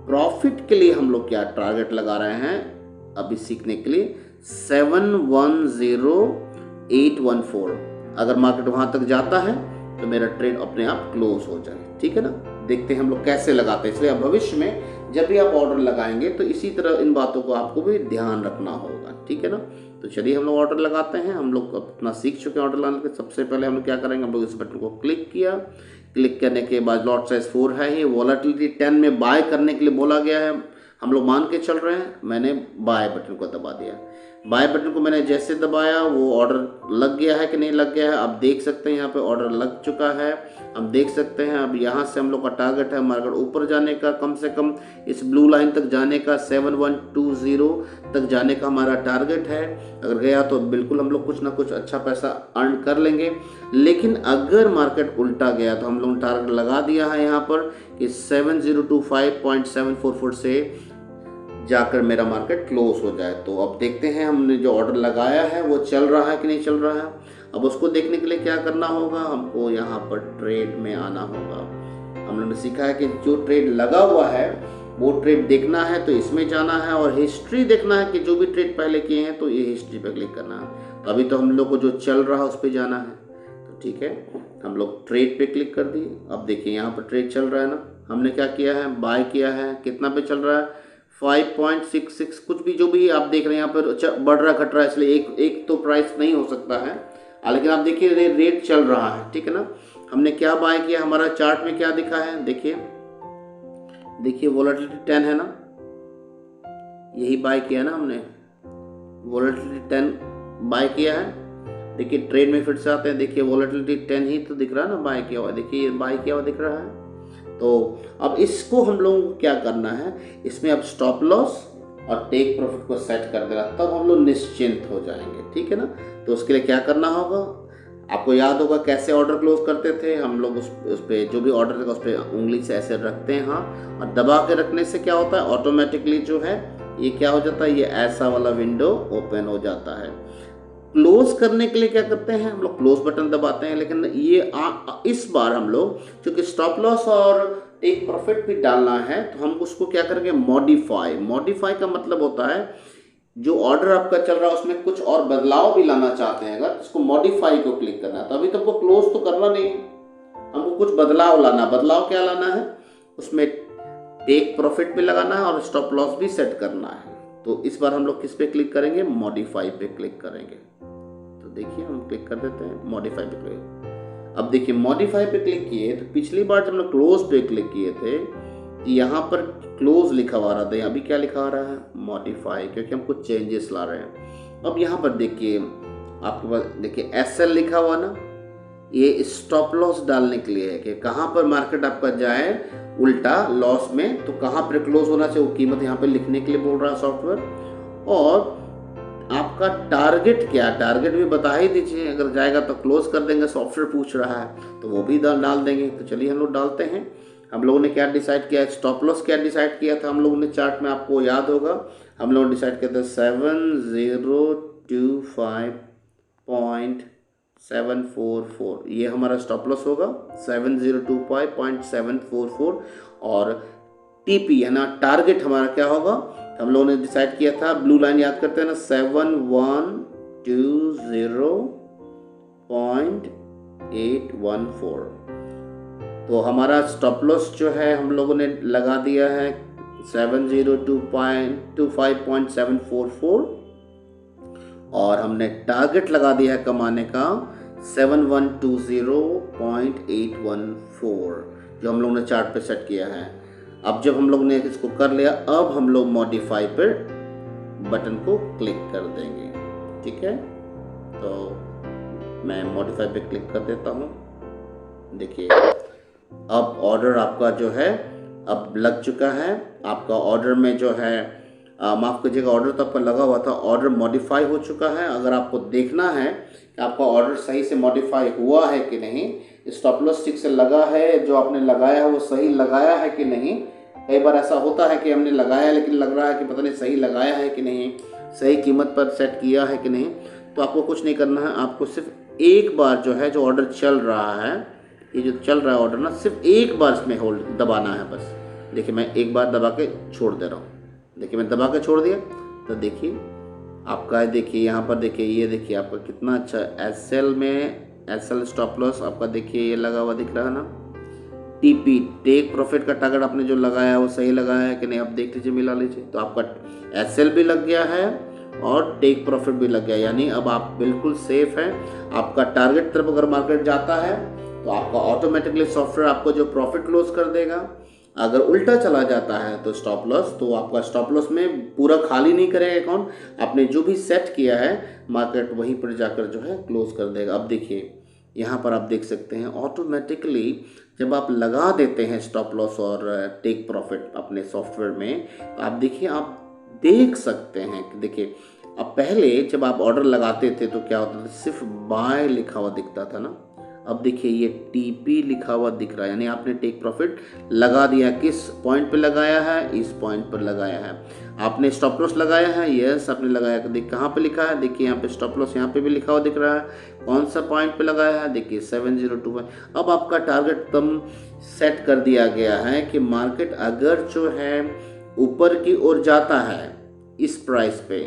प्रॉफिट के लिए हम लोग क्या टारगेट लगा रहे हैं अभी सीखने के लिए, 710814। अगर मार्केट वहां तक जाता है तो मेरा ट्रेड अपने आप क्लोज हो जाए। ठीक है ना, देखते हैं हम लोग कैसे लगाते हैं। इसलिए भविष्य में जब भी आप ऑर्डर लगाएंगे तो इसी तरह इन बातों को आपको भी ध्यान रखना होगा। ठीक है ना, तो चलिए हम लोग ऑर्डर लगाते हैं। हम लोग अपना सीख चुके हैं ऑर्डर लगाने के। सबसे पहले हम लोग क्या करेंगे, हम लोग इस बटन को क्लिक किया। क्लिक करने के बाद लॉट साइज 4 है, ये वॉलेटिलिटी 10 में बाय करने के लिए बोला गया है। हम लोग मान के चल रहे हैं, मैंने बाय बटन को दबा दिया। बाय बटन को मैंने जैसे दबाया, वो ऑर्डर लग गया है कि नहीं लग गया है आप देख सकते हैं। यहाँ पे ऑर्डर लग चुका है, हम देख सकते हैं। अब यहाँ से हम लोग का टारगेट है मार्केट ऊपर जाने का, कम से कम इस ब्लू लाइन तक जाने का, 7120 तक जाने का हमारा टारगेट है। अगर गया तो बिल्कुल हम लोग कुछ ना कुछ अच्छा पैसा अर्न कर लेंगे। लेकिन अगर मार्केट उल्टा गया तो हम लोग टारगेट लगा दिया है यहाँ पर कि 7025.744 से जाकर मेरा मार्केट क्लोज हो जाए। तो अब देखते हैं हमने जो ऑर्डर लगाया है वो चल रहा है कि नहीं चल रहा है। अब उसको देखने के लिए क्या करना होगा, हमको यहाँ पर ट्रेड में आना होगा। हम लोगों ने सीखा है कि जो ट्रेड लगा हुआ है वो ट्रेड देखना है तो इसमें जाना है, और हिस्ट्री देखना है कि जो भी ट्रेड पहले किए हैं तो ये हिस्ट्री पे क्लिक करना है। तो अभी तो हम लोग को जो चल रहा है उस पर जाना है। तो ठीक है, हम लोग ट्रेड पे क्लिक कर दिए। अब देखिए यहाँ पर ट्रेड चल रहा है ना, हमने क्या किया है, बाय किया है। कितना पे चल रहा है, 5.66, कुछ भी जो भी आप देख रहे हैं यहाँ पर बढ़ रहा घट रहा है, इसलिए एक तो प्राइस नहीं हो सकता है। लेकिन आप देखिए रेट चल रहा है। ठीक है ना, हमने क्या बाय किया, हमारा चार्ट में क्या दिखा है, देखिए वोलेटिलिटी 10 है ना, यही बाय किया ना हमने, वोलेटिलिटी 10 बाय किया है। देखिए ट्रेड में फिर से आते हैं, देखिए वोलेटिलिटी 10 ही तो दिख रहा है ना बाय किया हुआ, देखिए ये बाय किया हुआ दिख रहा है। तो अब इसको हम लोगों को क्या करना है, इसमें अब स्टॉप लॉस और टेक प्रॉफिट को सेट कर देना, तब हम लोग निश्चिंत हो जाएंगे। ठीक है ना, तो उसके लिए क्या करना होगा, आपको याद होगा कैसे ऑर्डर क्लोज करते थे हम लोग। उस पर जो भी ऑर्डर था उस पर उंगली से ऐसे रखते हैं, हाँ, और दबा के रखने से क्या होता है, ऑटोमेटिकली जो है ये क्या हो जाता है, ये ऐसा वाला विंडो ओपन हो जाता है। क्लोज करने के लिए क्या करते हैं, हम लोग क्लोज बटन दबाते हैं। लेकिन ये इस बार हम लोग चूंकि स्टॉप लॉस और टेक प्रॉफिट भी डालना है तो हम उसको क्या करेंगे, मॉडिफाई का मतलब होता है जो ऑर्डर आपका चल रहा है उसमें कुछ और बदलाव भी लाना चाहते हैं, अगर इसको मॉडिफाई को क्लिक करना है। तो अभी तो हमको क्लोज तो करना नहीं है, हमको कुछ बदलाव लाना। बदलाव क्या लाना है, उसमें टेक प्रॉफिट भी लगाना है और स्टॉप लॉस भी सेट करना है। तो इस बार हम लोग किस पे क्लिक करेंगे, मॉडिफाई पे क्लिक करेंगे। तो देखिए हम क्लिक कर देते हैं मॉडिफाई पे क्लिक। अब देखिए मॉडिफाई पे क्लिक किए तो पिछली बार जब हम लोग क्लोज पे क्लिक किए थे यहाँ पर क्लोज लिखा हुआ रहा था, अभी क्या लिखा आ रहा है, मॉडिफाई, क्योंकि हम कुछ चेंजेस ला रहे हैं। अब यहाँ पर देखिए आपके पास देखिए SL लिखा हुआ ना, ये स्टॉप लॉस डालने के लिए है कि कहाँ पर मार्केट आपका जाए उल्टा लॉस में, तो कहाँ पर क्लोज होना चाहिए वो कीमत यहाँ पर लिखने के लिए बोल रहा है सॉफ्टवेयर। और आपका टारगेट क्या, टारगेट भी बता ही दीजिए, अगर जाएगा तो क्लोज कर देंगे, सॉफ्टवेयर पूछ रहा है तो वो भी डाल देंगे। तो चलिए हम लोग डालते हैं, हम लोगों ने क्या डिसाइड किया, स्टॉप लॉस क्या डिसाइड किया था हम लोगों ने चार्ट में, आपको याद होगा। हम लोगों ने डिसाइड किया था 7025.744, ये हमारा स्टॉप लॉस होगा 7025.744। और टीपी है ना, टारगेट हमारा क्या होगा, हम लोगों ने डिसाइड किया था, ब्लू लाइन याद करते हैं ना, 7120.814। तो हमारा स्टॉप लॉस जो है हम लोगों ने लगा दिया है 702.25.744, और हमने टारगेट लगा दिया है कमाने का 7120.814, जो हम लोगों ने चार्ट पे सेट किया है। अब जब हम लोग ने इसको कर लिया, अब हम लोग मॉडिफाई पर बटन को क्लिक कर देंगे, ठीक है। तो मैं मॉडिफाई पे क्लिक कर देता हूँ। देखिए अब ऑर्डर आपका जो है अब लग चुका है। आपका ऑर्डर में जो है माफ़ कीजिएगा, ऑर्डर तो आपका लगा हुआ था, ऑर्डर मॉडिफाई हो चुका है। अगर आपको देखना है कि आपका ऑर्डर सही से मॉडिफाई हुआ है कि नहीं, स्टॉप लॉस ठीक से लगा है, जो आपने लगाया है वो सही लगाया है कि नहीं। कई बार ऐसा होता है कि हमने लगाया लेकिन लग रहा है कि पता नहीं सही लगाया है कि नहीं, सही कीमत पर सेट किया है कि नहीं। तो आपको कुछ नहीं करना है, आपको सिर्फ एक बार जो है, जो ऑर्डर चल रहा है, ये जो चल रहा है ऑर्डर ना, सिर्फ एक बार इसमें होल्ड दबाना है बस। देखिए मैं एक बार दबा के छोड़ दे रहा हूँ। देखिए मैं दबा के छोड़ दिया, तो देखिए आपका, देखिए यहाँ पर देखिए, ये देखिए आपका कितना अच्छा एसएल में, एसएल स्टॉप लॉस आपका देखिए ये लगा हुआ दिख रहा है ना। टीपी टेक प्रॉफिट का टारगेट आपने जो लगाया है वो सही लगाया है कि नहीं, आप देख लीजिए, मिला लीजिए। तो आपका एसएल भी लग गया है और टेक प्रॉफिट भी लग गया, यानी अब आप बिल्कुल सेफ हैं। आपका टारगेट तरफ अगर मार्केट जाता है तो आपका ऑटोमेटिकली सॉफ्टवेयर आपको जो प्रॉफिट क्लोज कर देगा। अगर उल्टा चला जाता है तो स्टॉप लॉस, तो आपका स्टॉप लॉस में पूरा खाली नहीं करेगा अकाउंट, आपने जो भी सेट किया है मार्केट वहीं पर जाकर जो है क्लोज कर देगा। अब देखिए यहाँ पर आप देख सकते हैं ऑटोमेटिकली जब आप लगा देते हैं स्टॉप लॉस और टेक प्रॉफिट अपने सॉफ्टवेयर में, तो आप देखिए, आप देख सकते हैं कि देखिए अब पहले जब आप ऑर्डर लगाते थे तो क्या होता था, सिर्फ बाय लिखा हुआ दिखता था ना। अब देखिए ये टीपी लिखा हुआ दिख रहा है, यानी आपने टेक प्रॉफिट लगा दिया। किस पॉइंट पे लगाया है, इस पॉइंट पर लगाया है। आपने स्टॉप लॉस लगाया है, यस आपने लगाया। देख कहाँ पे लिखा है, देखिए यहाँ पे स्टॉप लॉस यहाँ पे भी लिखा हुआ दिख रहा है। कौन सा पॉइंट पे लगाया है, देखिए 702। अब आपका टारगेट एकदम सेट कर दिया गया है कि मार्केट अगर जो है ऊपर की ओर जाता है इस प्राइस पे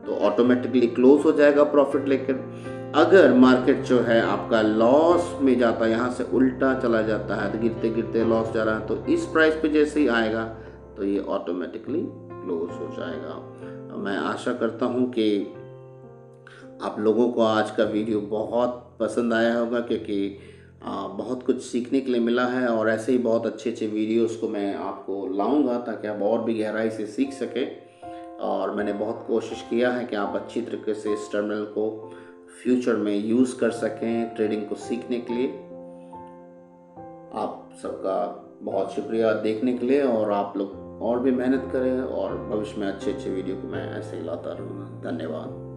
तो ऑटोमेटिकली क्लोज हो जाएगा प्रॉफिट लेकर। अगर मार्केट जो है आपका लॉस में जाता है, यहाँ से उल्टा चला जाता है, तो गिरते गिरते लॉस जा रहा है, तो इस प्राइस पे जैसे ही आएगा तो ये ऑटोमेटिकली क्लोज हो जाएगा। मैं आशा करता हूँ कि आप लोगों को आज का वीडियो बहुत पसंद आया होगा, क्योंकि बहुत कुछ सीखने के लिए मिला है, और ऐसे ही बहुत अच्छे अच्छे वीडियोस को मैं आपको लाऊंगा ताकि आप और भी गहराई से सीख सकें। और मैंने बहुत कोशिश किया है कि आप अच्छी तरीके से इस टर्मिनल को फ्यूचर में यूज़ कर सकें ट्रेडिंग को सीखने के लिए। आप सबका बहुत शुक्रिया देखने के लिए, और आप लोग और भी मेहनत करें और भविष्य में अच्छे अच्छे वीडियो को मैं ऐसे ही लाता रहूँगा। धन्यवाद।